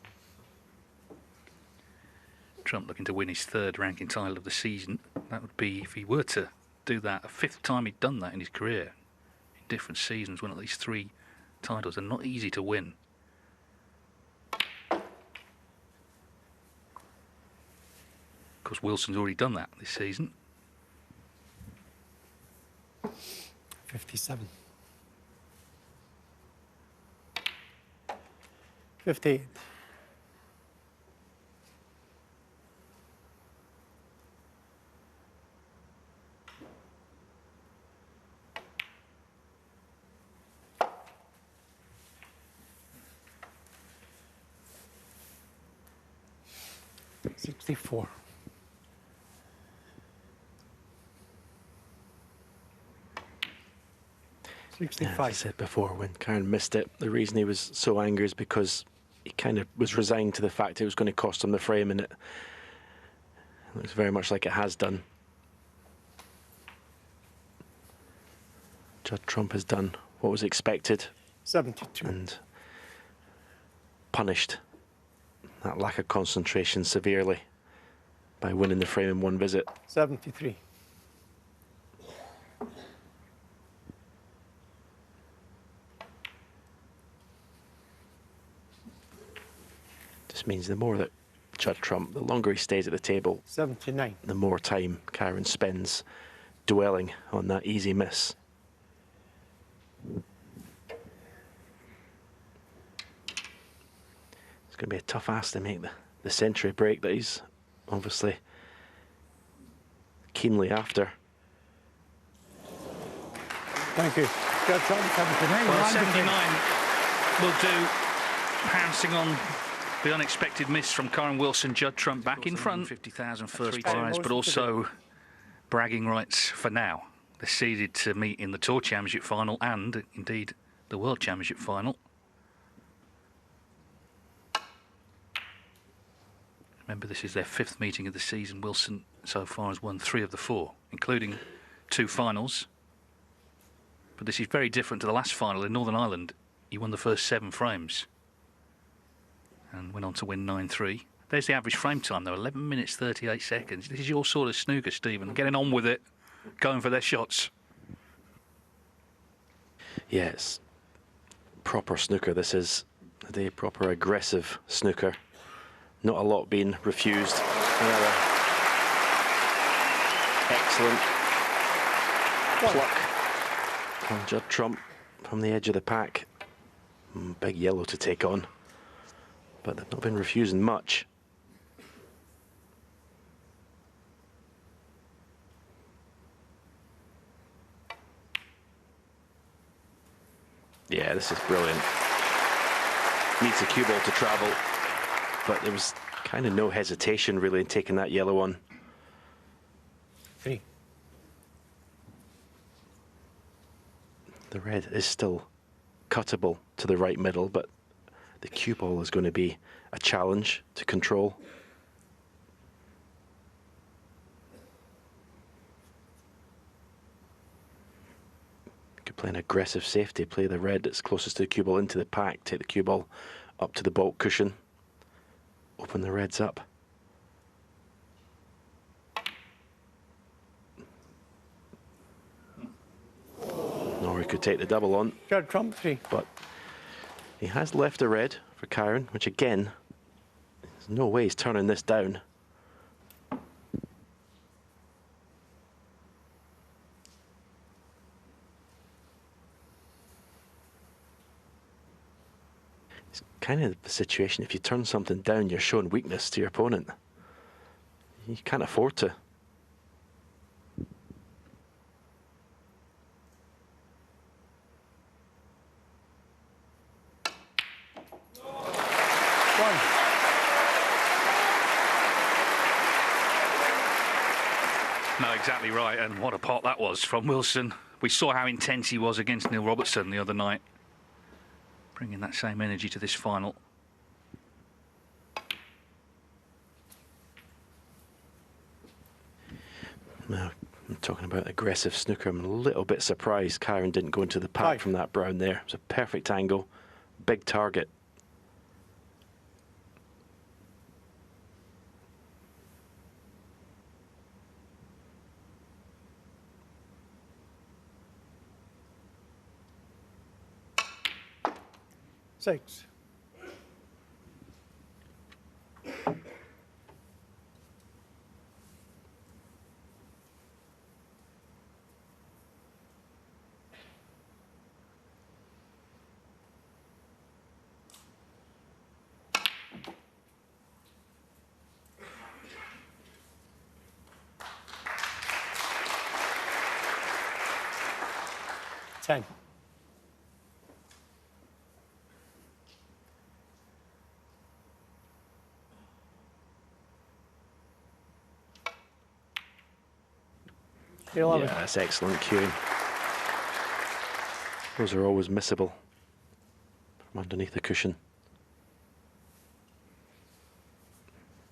Trump looking to win his third ranking title of the season. That would be, if he were to do that, a fifth time he'd done that in his career. In different seasons, won at least 3 titles, and not easy to win. Of course, Wilson's already done that this season. 57. 58. $64. 65. As I said before, when Kyren missed it, the reason he was so angry is because he kind of was resigned to the fact it was going to cost him the frame, and it looks very much like it has done. Judd Trump has done what was expected 72. and punished that lack of concentration severely by winning the frame in one visit. 73. This means the more that Judd Trump, the longer he stays at the table, 79. the more time Kyren spends dwelling on that easy miss. It's going to be a tough ask to make the century break that he's obviously keenly after. Thank you. Judd Trump, 79. Well, Landing 79 will do, pouncing on the unexpected miss from Kyren Wilson. Judd Trump back in front. 50,000 first prize, but also bragging rights for now. They're seeded to meet in the Tour Championship final and, indeed, the World Championship final. Remember, this is their 5th meeting of the season. Wilson so far has won 3 of the 4, including 2 finals. But this is very different to the last final in Northern Ireland. He won the first 7 frames and went on to win 9-3. There's the average frame time, though, 11 minutes 38 seconds. This is your sort of snooker, Stephen. Getting on with it, going for their shots. Yes, proper snooker. This is the proper aggressive snooker. Not a lot being refused. Another excellent pluck from Judd Trump from the edge of the pack. Big yellow to take on, but they've not been refusing much. Yeah, this is brilliant. Needs a cue ball to travel, but there was kind of no hesitation really in taking that yellow on. 3. The red is still cuttable to the right middle, but the cue ball is going to be a challenge to control. Could play an aggressive safety, play the red that's closest to the cue ball into the pack, take the cue ball up to the baulk cushion, open the reds up. Or he could take the double on. Judd Trump, 3. But he has left a red for Kyren, which again, there's no way he's turning this down. It's kind of the situation, if you turn something down, you're showing weakness to your opponent. You can't afford to. No, exactly right. And what a pot that was from Wilson. We saw how intense he was against Neil Robertson the other night. Bringing that same energy to this final. Now, I'm talking about aggressive snooker. I'm a little bit surprised Kyren didn't go into the pack from that brown there. It's a perfect angle, big target. Six. Ten. Yeah, that's excellent cueing. Those are always missable from underneath the cushion.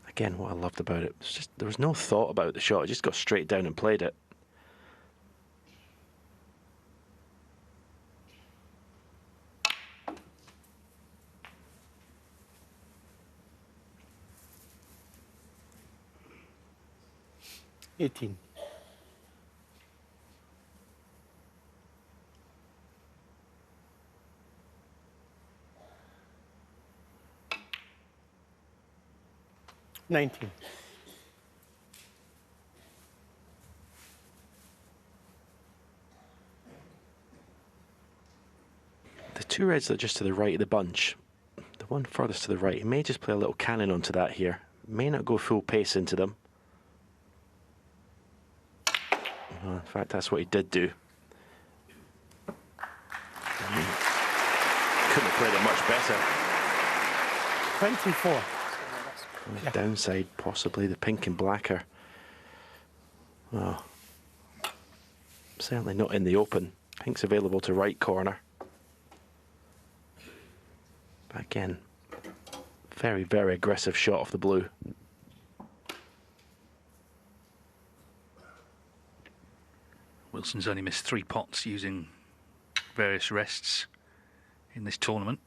Again, what I loved about it was just there was no thought about the shot. I just got straight down and played it. Eighteen. Nineteen. The two reds that are just to the right of the bunch, the one furthest to the right, he may just play a little cannon onto that here. May not go full pace into them. Well, in fact, that's what he did do. Couldn't have played it much better. 24. The downside, possibly the pink and blacker. Well, certainly not in the open. Pink's available to right corner. But again, very, very aggressive shot off the blue. Wilson's only missed 3 pots using various rests in this tournament.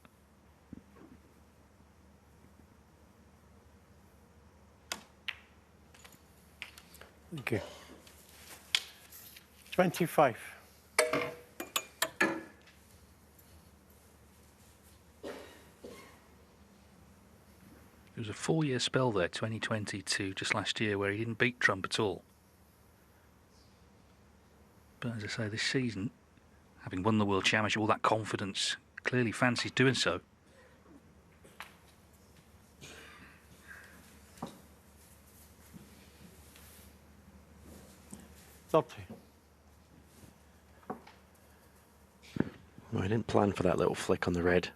Okay. 25. There was a 4-year spell there, 2020 to just last year, where he didn't beat Trump at all. But as I say, this season, having won the World Championship, all that confidence, clearly fancies doing so. Well, I didn't plan for that little flick on the red.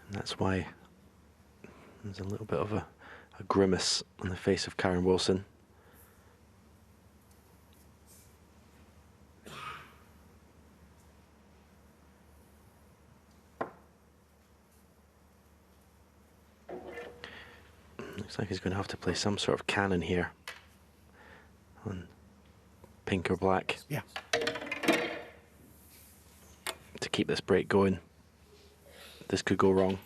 And that's why there's a little bit of a grimace on the face of Kyren Wilson. Looks like he's going to have to play some sort of cannon here on pink or black. Yeah. To keep this break going. This could go wrong.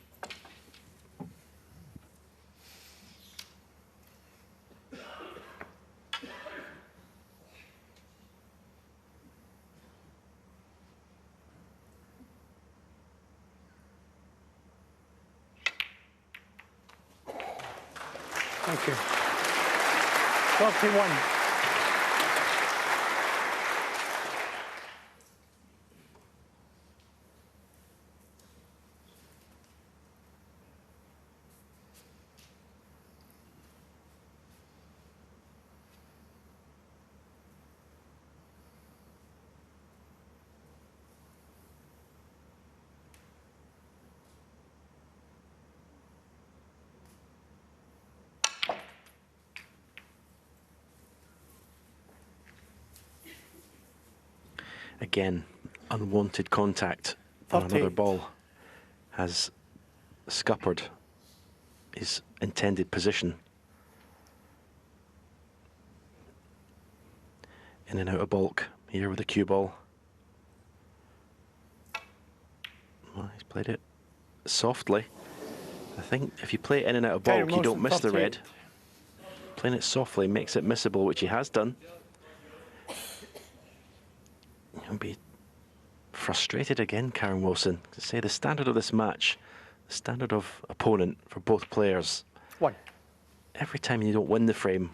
Thank you. 21. Again, unwanted contact on another 38. ball has scuppered his intended position. In and out of balk here with the cue ball. Well, he's played it softly. I think if you play it in and out of Kyren balk, you don't miss the 38. red. Playing it softly makes it missable, which he has done. He'll be frustrated again, Kyren Wilson. To say the standard of this match, the standard of opponent for both players, 1. every time you don't win the frame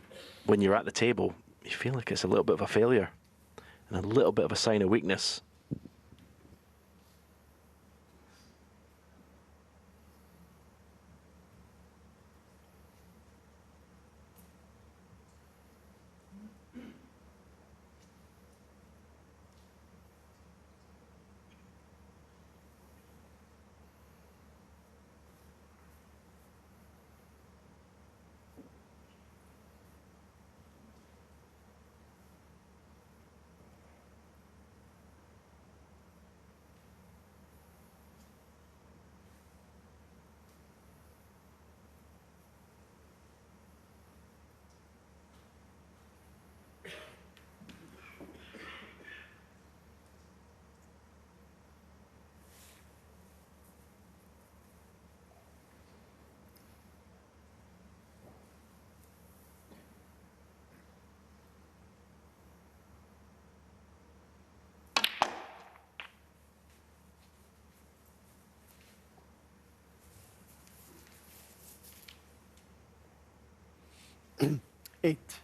when you're at the table, you feel like it's a little bit of a failure and a little bit of a sign of weakness. Eight.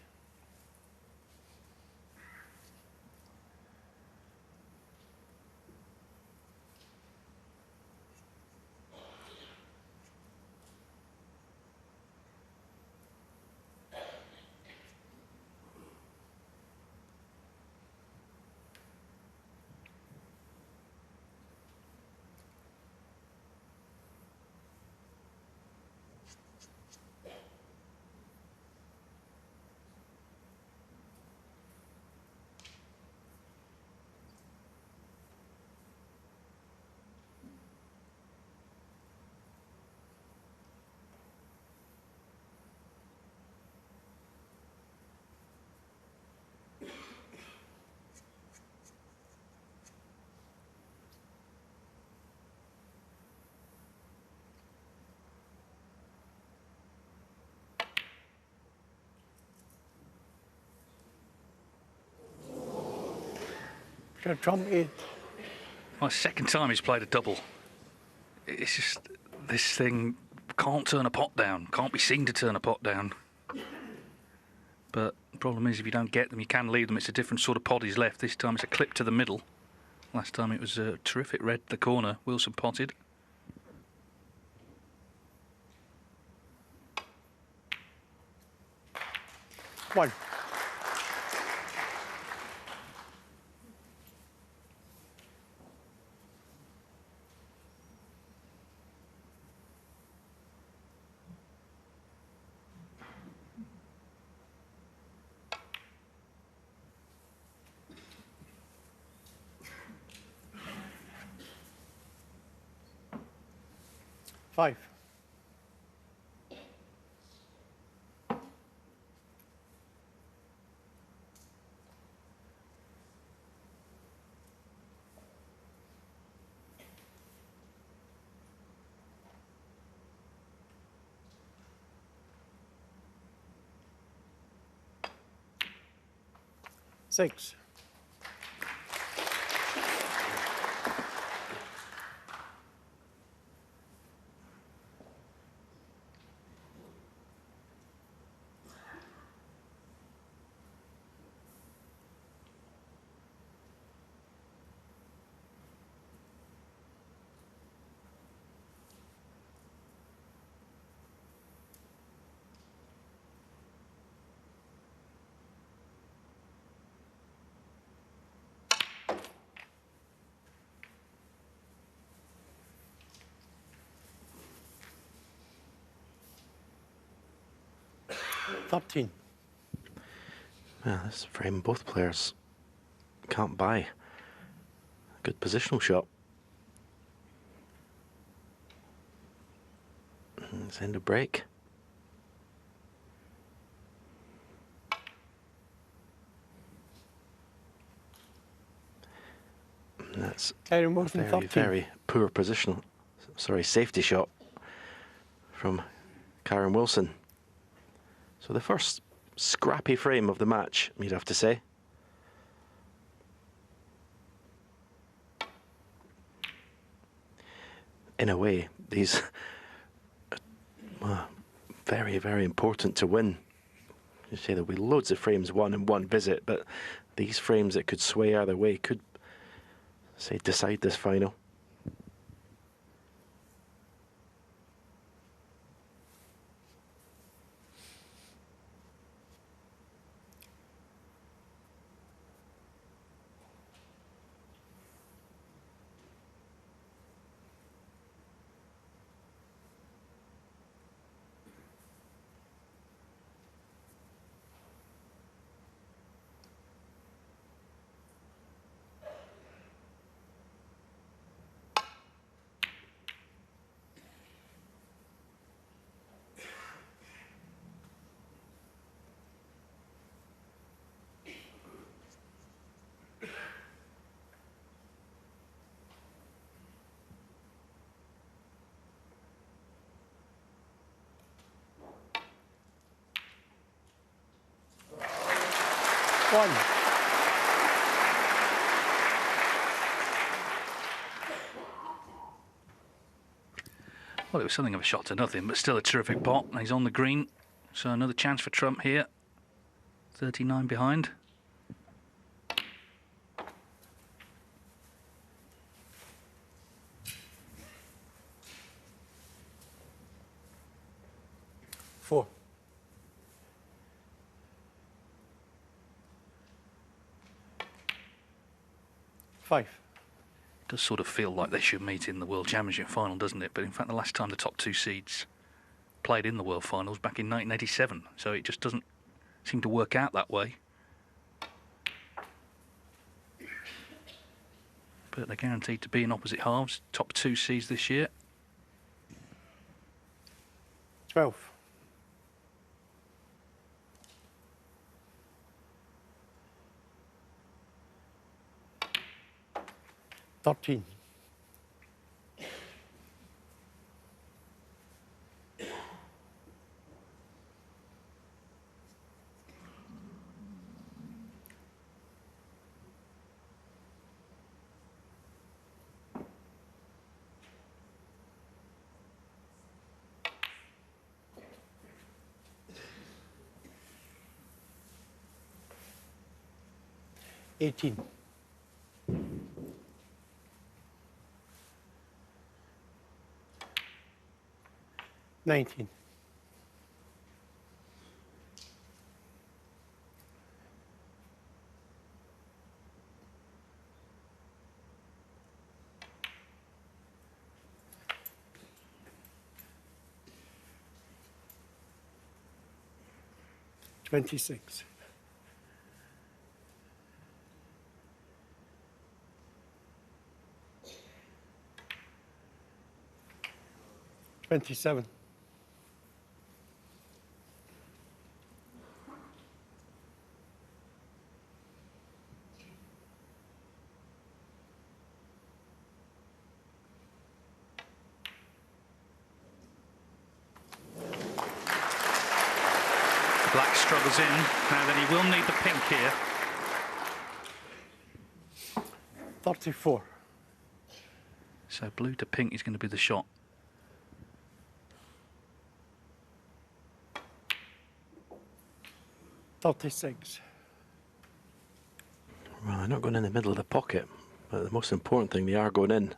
Trump 8. Well, second time he's played a double. It's just, this thing can't turn a pot down, can't be seen to turn a pot down. But the problem is, if you don't get them, you can leave them. It's a different sort of pot he's left. This time it's a clip to the middle. Last time it was a terrific red to the corner. Wilson potted. One. Five. Six. Top 10. Well, this frame both players can't buy. Good positional shot. Let's end a break. And that's Kyren a motion very, 13. very poor positional, sorry, safety shot from Kyren Wilson. So the first scrappy frame of the match, you'd have to say. In a way, these very, very important to win. You say there'll be loads of frames won in one visit, but these frames that could sway either way could, say, decide this final. One. Well, it was something of a shot to nothing, but still a terrific pot. And he's on the green, so another chance for Trump here. 39 behind. Four. Five. It does sort of feel like they should meet in the World Championship final, doesn't it? But in fact, the last time the top two seeds played in the World Finals back in 1987, so it just doesn't seem to work out that way. But they're guaranteed to be in opposite halves, top two seeds this year. 12. Thirteen. Eighteen. 19. 26. 27. 'In. Now then, he will need the pink here. 34. So blue to pink is going to be the shot. Well, they're not going in the middle of the pocket, but the most important thing, they are going in.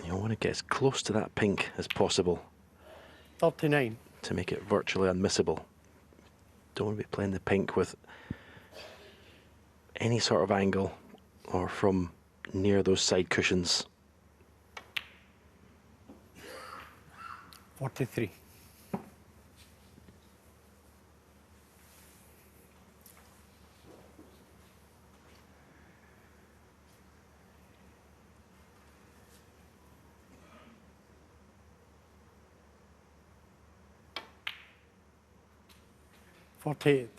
You want to get as close to that pink as possible. 39. To make it virtually unmissable. Don't want to be playing the pink with any sort of angle or from near those side cushions. 43. 48.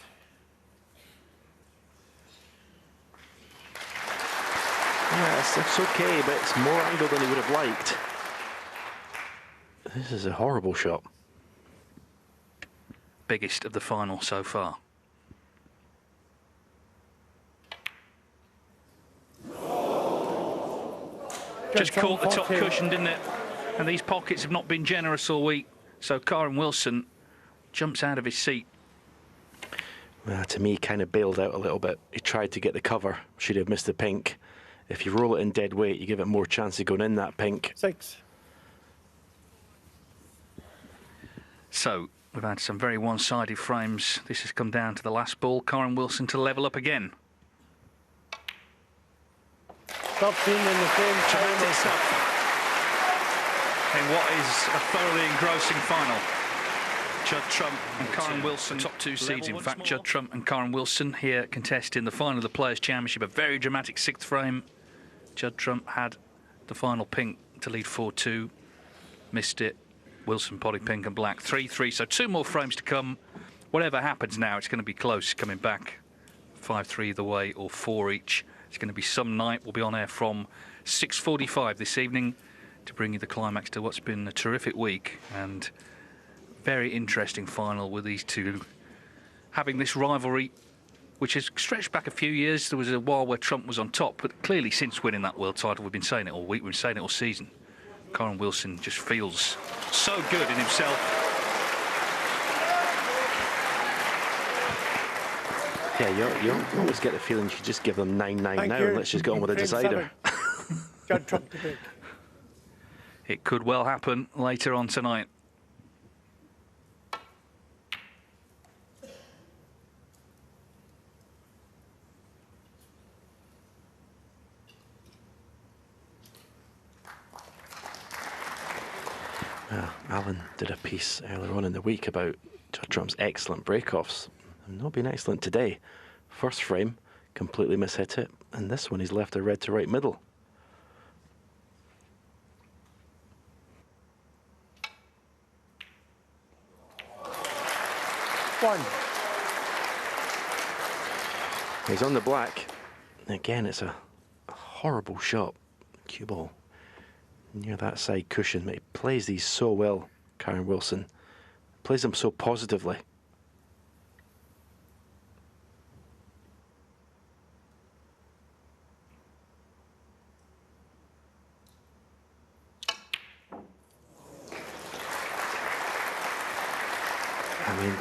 Yeah, it's okay, but it's more angled than he would have liked. This is a horrible shot. Biggest of the final so far. Just caught the top cushion, didn't it? And these pockets have not been generous all week. So Kyren Wilson jumps out of his seat. Well, to me, kind of bailed out a little bit. He tried to get the cover. Should have missed the pink. If you roll it in dead weight, you give it more chance of going in that pink. 6. So we've had some very one-sided frames. This has come down to the last ball. Kyren Wilson to level up again. Top 10 in the frame. Tremendous stuff in what is a thoroughly engrossing final. Judd Trump and Kyren Wilson, top two seeds. In fact, Judd Trump and Kyren Wilson here contesting the final of the Players' Championship. A very dramatic 6th frame. Judd Trump had the final pink to lead 4-2. Missed it. Wilson potted pink and black. 3-3. So 2 more frames to come. Whatever happens now, it's going to be close coming back. 5-3 either way or 4 each. It's going to be some night. We'll be on air from 6:45 this evening to bring you the climax to what's been a terrific week and very interesting final with these two having this rivalry which has stretched back a few years. There was a while where Trump was on top, but clearly since winning that world title, we've been saying it all week, we've been saying it all season, Kyren Wilson just feels so good in himself. Yeah, you always get the feeling you should just give them 9-9 now and let's just get on with the decider. Judd Trump to break. It could well happen later on tonight. Alan did a piece earlier on in the week about Judd Trump's excellent break-offs. They've not been excellent today. First frame, completely mishit it, and this one he's left a red to right middle. He's on the black. Again, it's a horrible shot. Cue ball near that side cushion. He plays these so well, Kyren Wilson. Plays them so positively. I mean,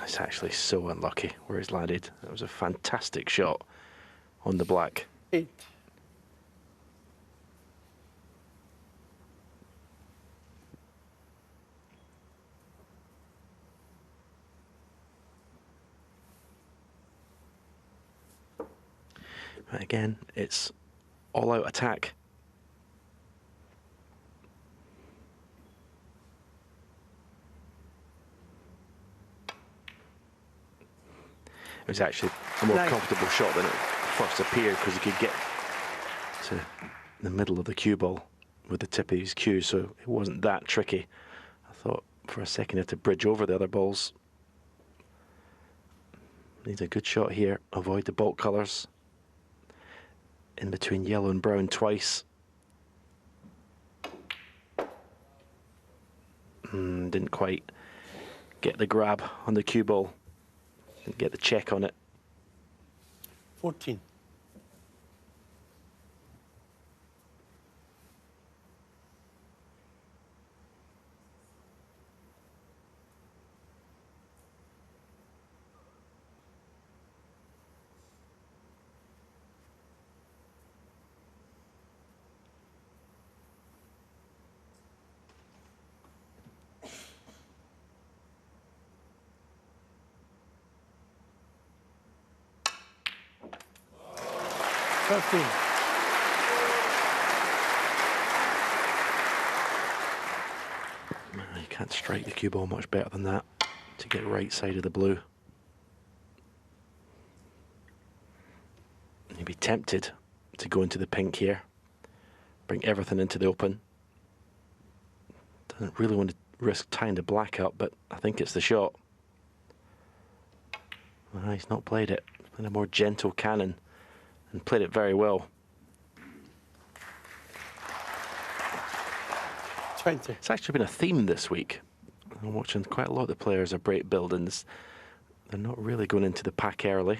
it's actually so unlucky where he's landed. It was a fantastic shot on the black. 8. But again, it's all-out attack. It was actually a more comfortable shot than it first appeared because he could get to the middle of the cue ball with the tip of his cue, so it wasn't that tricky. I thought for a second he had to bridge over the other balls. Needs a good shot here. Avoid the baulk colours. In between yellow and brown twice. Didn't quite get the grab on the cue ball. Didn't get the check on it. 14. You can't strike the cue ball much better than that to get right side of the blue. You'd be tempted to go into the pink here, bring everything into the open. Doesn't really want to risk tying the black up, but I think it's the shot. Well, he's not played it. He's played a more gentle cannon and played it very well. 20. It's actually been a theme this week. I'm watching quite a lot of the players are break buildings. They're not really going into the pack early.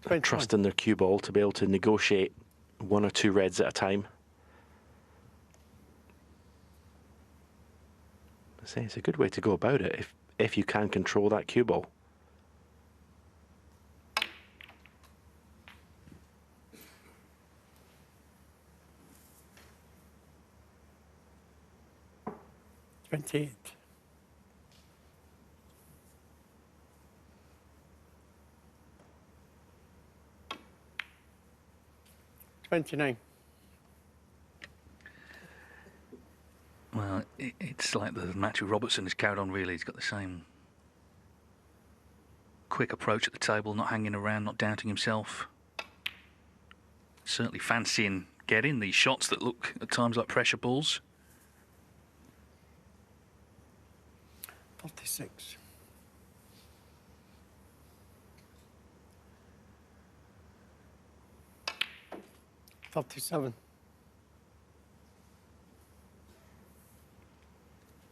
They're trusting their cue ball to be able to negotiate 1 or 2 reds at a time. I say it's a good way to go about it if you can control that cue ball. $28. 29. Well, it's like the match with Robertson has carried on, really. He's got the same quick approach at the table, not hanging around, not doubting himself. Certainly fancying getting these shots that look at times like pressure balls. 36. 37.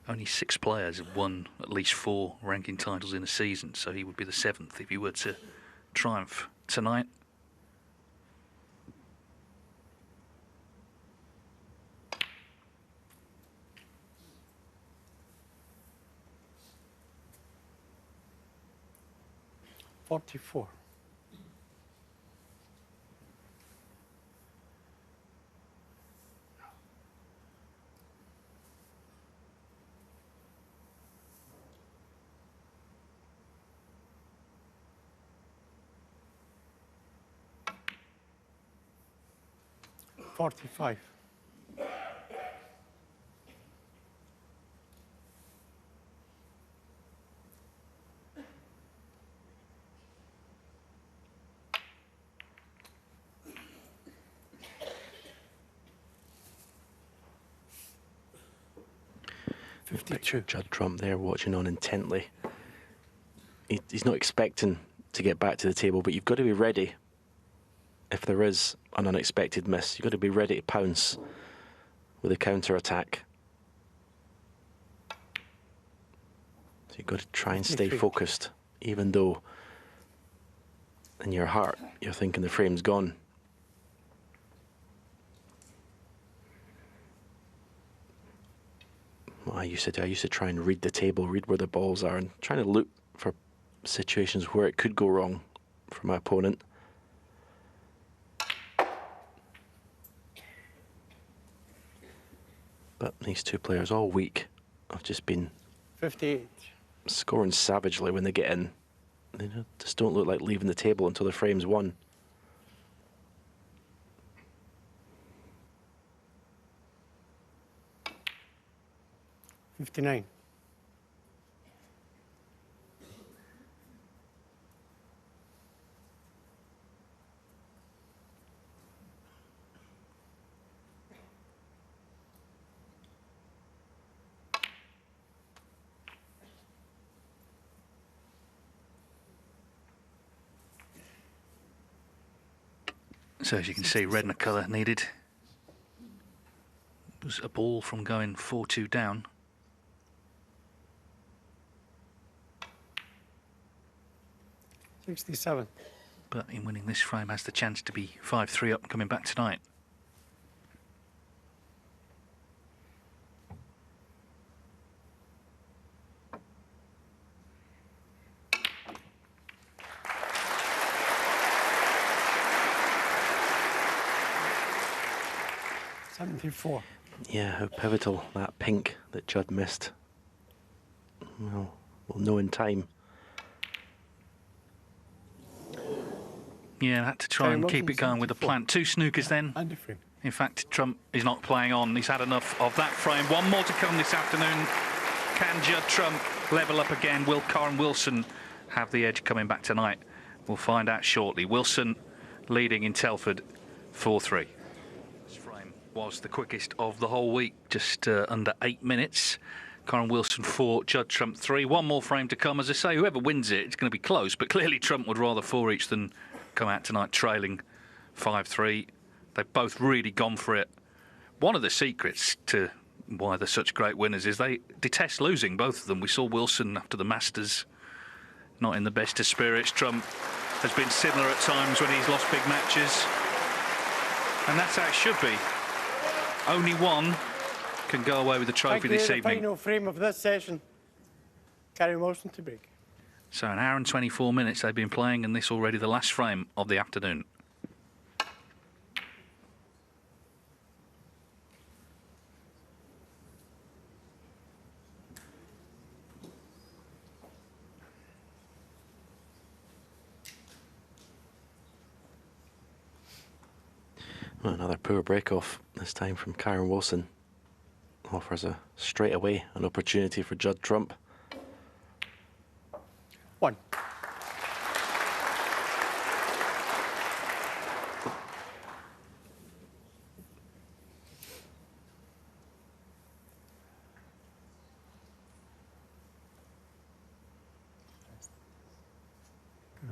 Only 6 players have won at least 4 ranking titles in a season, so he would be the 7th if he were to triumph tonight. $44. 45. 52. Judd Trump there watching on intently. He's not expecting to get back to the table, but you've got to be ready. If there is an unexpected miss, you've got to be ready to pounce with a counter-attack. So you've got to try and stay focused, even though in your heart you're thinking the frame's gone. Well, I used to try and read the table, read where the balls are, and trying to look for situations where it could go wrong for my opponent. But these 2 players all week have just been 58. scoring savagely when they get in. They just don't look like leaving the table until the frame's won. $59. 'So as you can see, red and a colour needed. It was a ball from going 4-2 down. $67. But in winning this frame has the chance to be 5-3 up and coming back tonight. $74. Yeah, how pivotal that pink that Judd missed. Well, we'll know in time. Yeah, had to try and keep it going with the plan. 2 snookers then. And the frame. In fact, Trump is not playing on. He's had enough of that frame. 1 more to come this afternoon. Can Judd Trump level up again? Will Kyren Wilson have the edge coming back tonight? We'll find out shortly. Wilson leading in Telford 4-3. This frame was the quickest of the whole week, just under 8 minutes. Kyren Wilson 4, Judd Trump 3. One more frame to come. As I say, whoever wins it, it's going to be close. But clearly Trump would rather 4 each than come out tonight trailing 5-3. They've both really gone for it. One of the secrets to why they're such great winners is they detest losing, both of them. We saw Wilson after the Masters, not in the best of spirits. Trump has been similar at times when he's lost big matches. And that's how it should be. Only one can go away with the trophy this evening. The final frame of this session. Kyren Wilson to break. So an hour and 24 minutes they've been playing, and this already the last frame of the afternoon. Well, another poor break-off, this time from Kyren Wilson. Offers straight away an opportunity for Judd Trump. 1.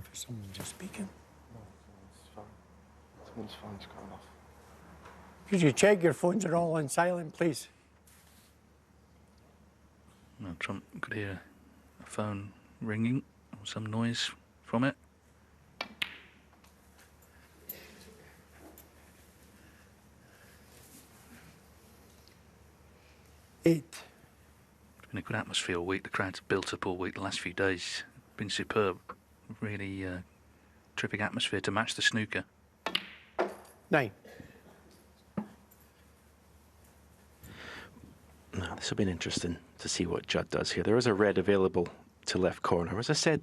For someone just speaking. No, it's fine. Someone's phone's gone off. Could you check your phones are all on silent, please? Well, Trump could hear a phone ringing, or some noise from it. Eight. It's been a good atmosphere all week. The crowd's built up all week. The last few days been superb. Really terrific atmosphere to match the snooker. 9. Now, this will be interesting to see what Judd does here. There is a red available to left corner. As I said,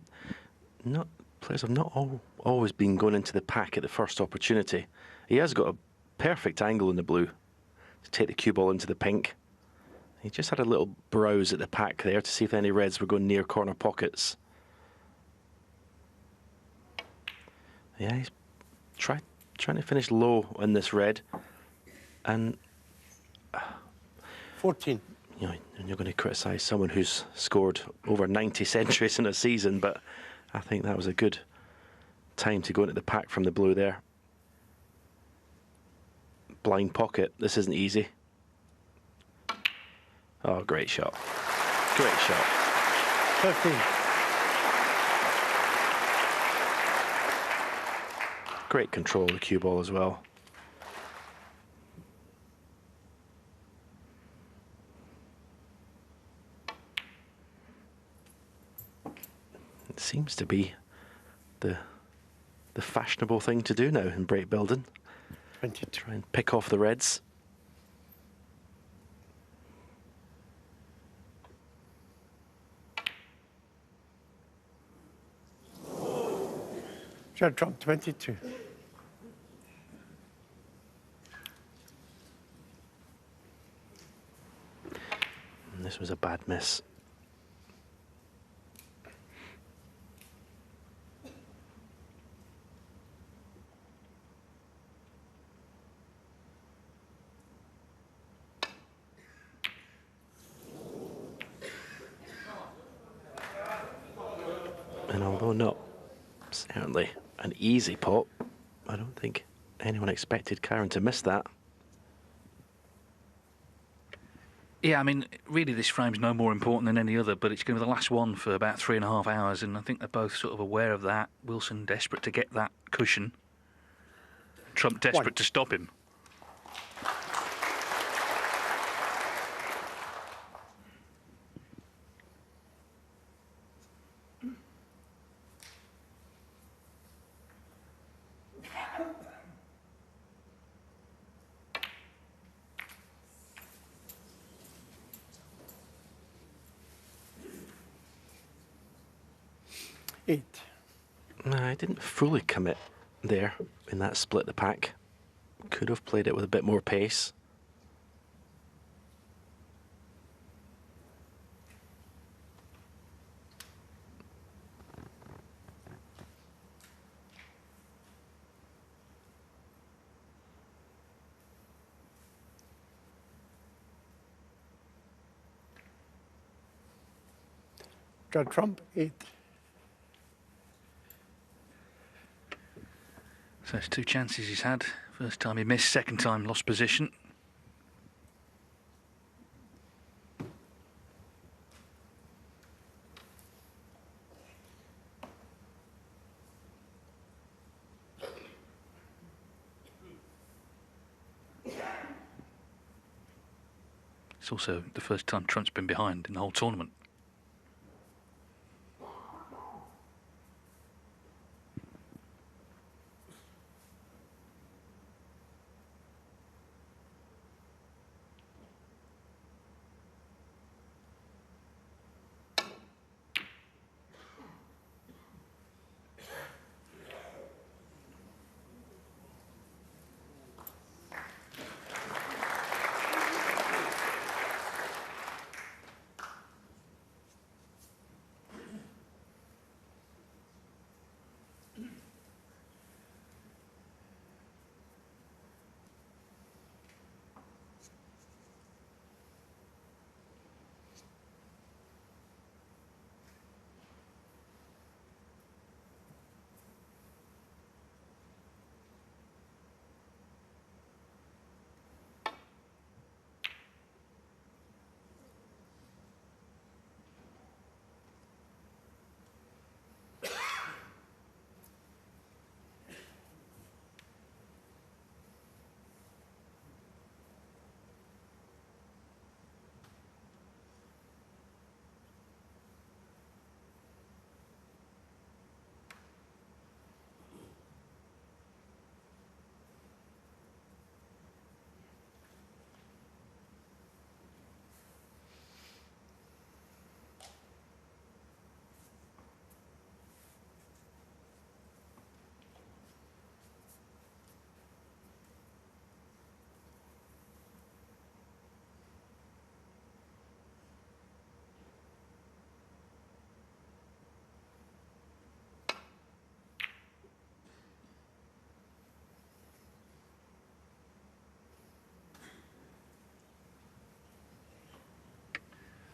players have not always been going into the pack at the first opportunity. He has got a perfect angle in the blue to take the cue ball into the pink. He just had a little browse at the pack there to see if any reds were going near corner pockets. Yeah, he's trying to finish low in this red. And 14. You know, and you're going to criticise someone who's scored over 90 centuries in a season, but I think that was a good time to go into the pack from the blue there. Blind pocket. This isn't easy. Oh, great shot. Great shot. 15. Great control of the cue ball as well. It seems to be the fashionable thing to do now in break building. 22. Try and pick off the reds. Judd Trump 22. And this was a bad miss. And although not certainly an easy pot, I don't think anyone expected Kyren to miss that. Yeah, I mean, really this frame's no more important than any other, but it's going to be the last one for about 3.5 hours, and I think they're both sort of aware of that. Wilson desperate to get that cushion. Trump desperate to stop him. No, I didn't fully commit there in that split the pack. Could have played it with a bit more pace. Judd Trump, 8. So it's 2 chances he's had. First time he missed, second time lost position. It's also the first time Trump's been behind in the whole tournament.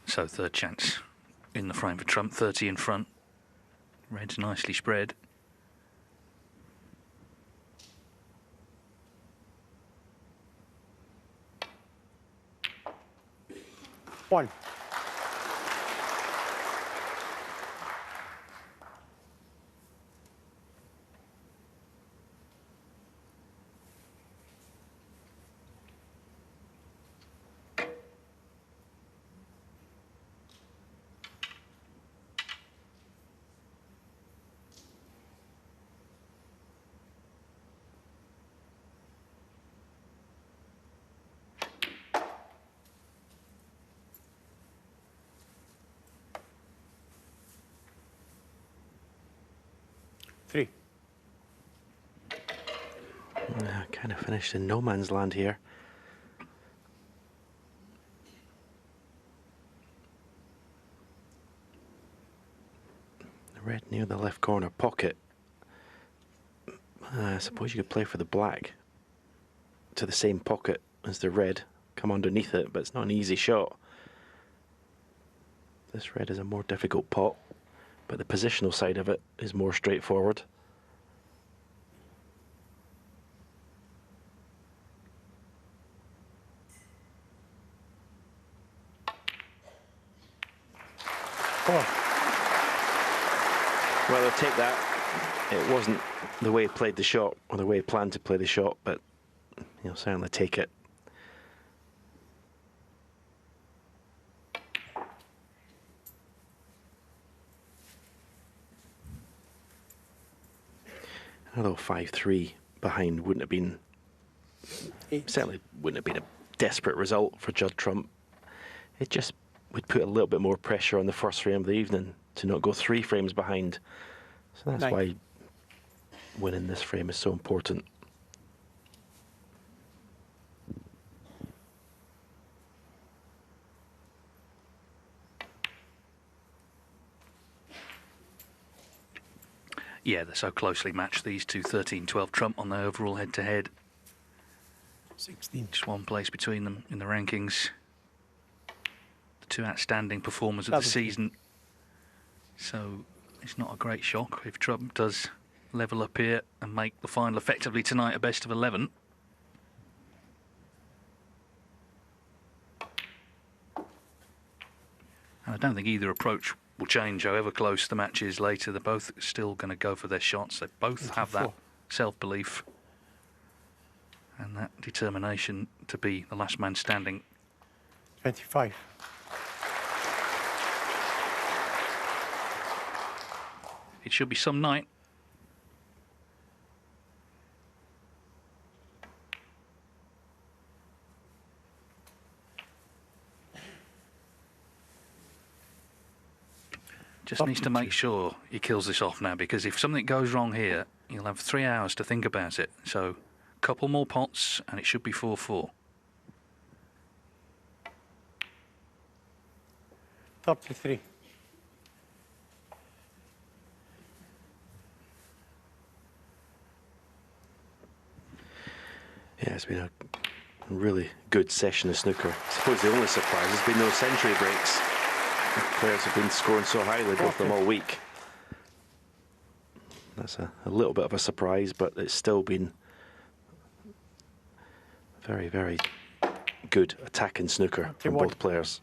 So third chance in the frame for Trump, 30 in front. Red's nicely spread. One. Three. Kind of finished in no man's land here. The red near the left corner pocket. I suppose you could play for the black to the same pocket as the red, come underneath it, but it's not an easy shot. This red is a more difficult pot, but the positional side of it is more straightforward. Four. Well, I'll take that. It wasn't the way he played the shot, or the way he planned to play the shot, but he'll certainly take it. Although 5-3 behind wouldn't have been, certainly wouldn't have been a desperate result for Judd Trump. It just would put a little bit more pressure on the first frame of the evening to not go 3 frames behind. So that's why winning this frame is so important. Yeah, they're so closely matched, these two. 13-12 Trump on the overall head-to-head. 16. Just one place between them in the rankings. The two outstanding performers of the season. So it's not a great shock if Trump does level up here and make the final effectively tonight a best of 11. And I don't think either approach will change, however close the match is later. They're both still going to go for their shots. They both have that self-belief and that determination to be the last man standing. 25. It should be some night. Just needs to make sure he kills this off now, because if something goes wrong here, he'll have 3 hours to think about it. So, a couple more pots, and it should be 4-4. 33. Yeah, it's been a really good session of snooker. I suppose the only surprise has been no century breaks. The players have been scoring so highly, both of them all week. That's a little bit of a surprise, but it's still been very, very good attacking snooker from both players.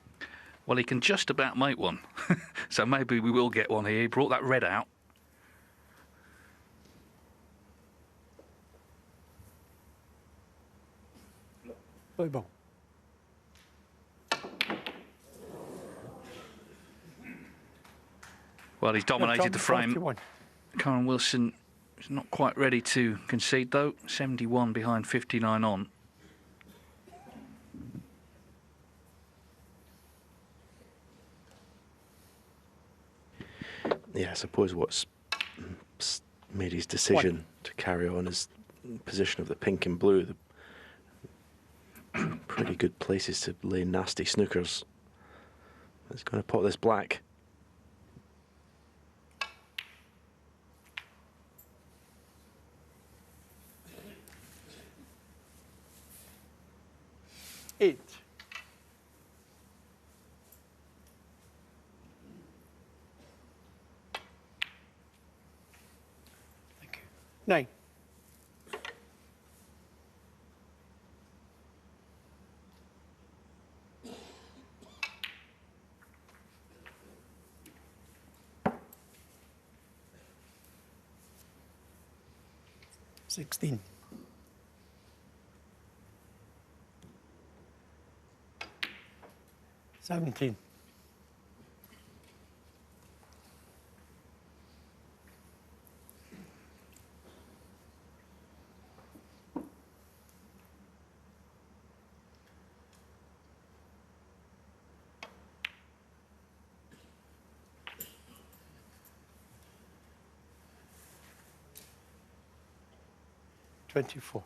Well, he can just about make one. So maybe we will get one here. He brought that red out. Play ball. Well, he's dominated the frame. 41. Kyren Wilson is not quite ready to concede, though. 71 behind, 59 on. Yeah, I suppose what's made his decision to carry on is position of the pink and blue. The pretty good places to lay nasty snookers. He's going to pot this black. Eight. Thank you. 9. Sixteen. 17. 24.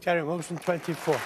Kyren Wilson, 24.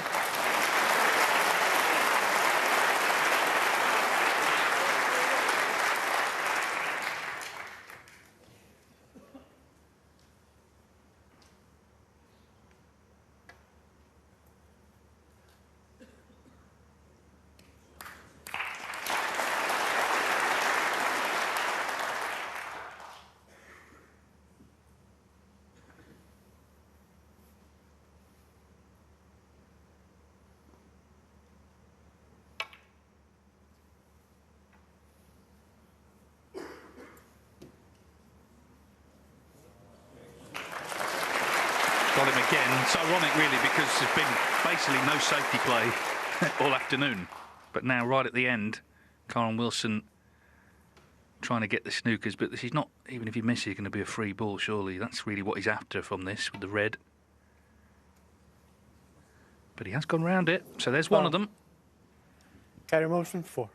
Got him again. It's ironic, really, because there's been basically no safety play all afternoon. But now, right at the end, Kyren Wilson trying to get the snookers. But this is not, even if he misses, it's going to be a free ball, surely. That's really what he's after from this, with the red. But he has gone round it, so there's one of them. Kyren Wilson, 4.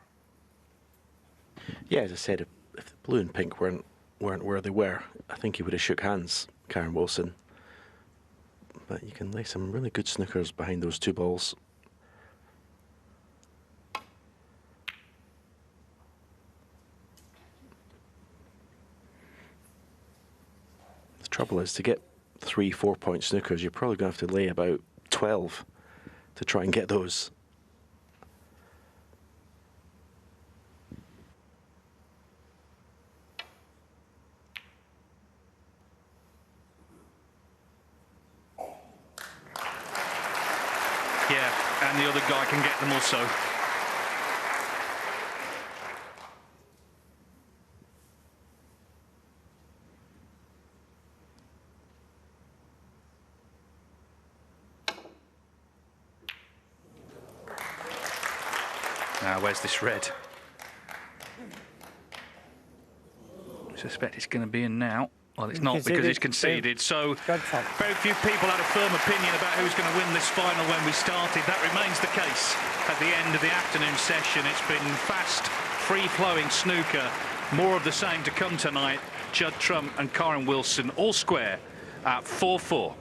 Yeah, as I said, if the blue and pink weren't where they were, I think he would have shook hands, Kyren Wilson. But you can lay some really good snookers behind those two balls. Trouble is, to get 3-4 point snookers, you're probably going to have to lay about 12 to try and get those. Yeah, and the other guy can get them also. Now, where's this red? I suspect it's going to be in now. Well, it's not because it's conceded. So very few people had a firm opinion about who's going to win this final when we started. That remains the case at the end of the afternoon session. It's been fast, free-flowing snooker. More of the same to come tonight. Judd Trump and Kyren Wilson all square at 4-4.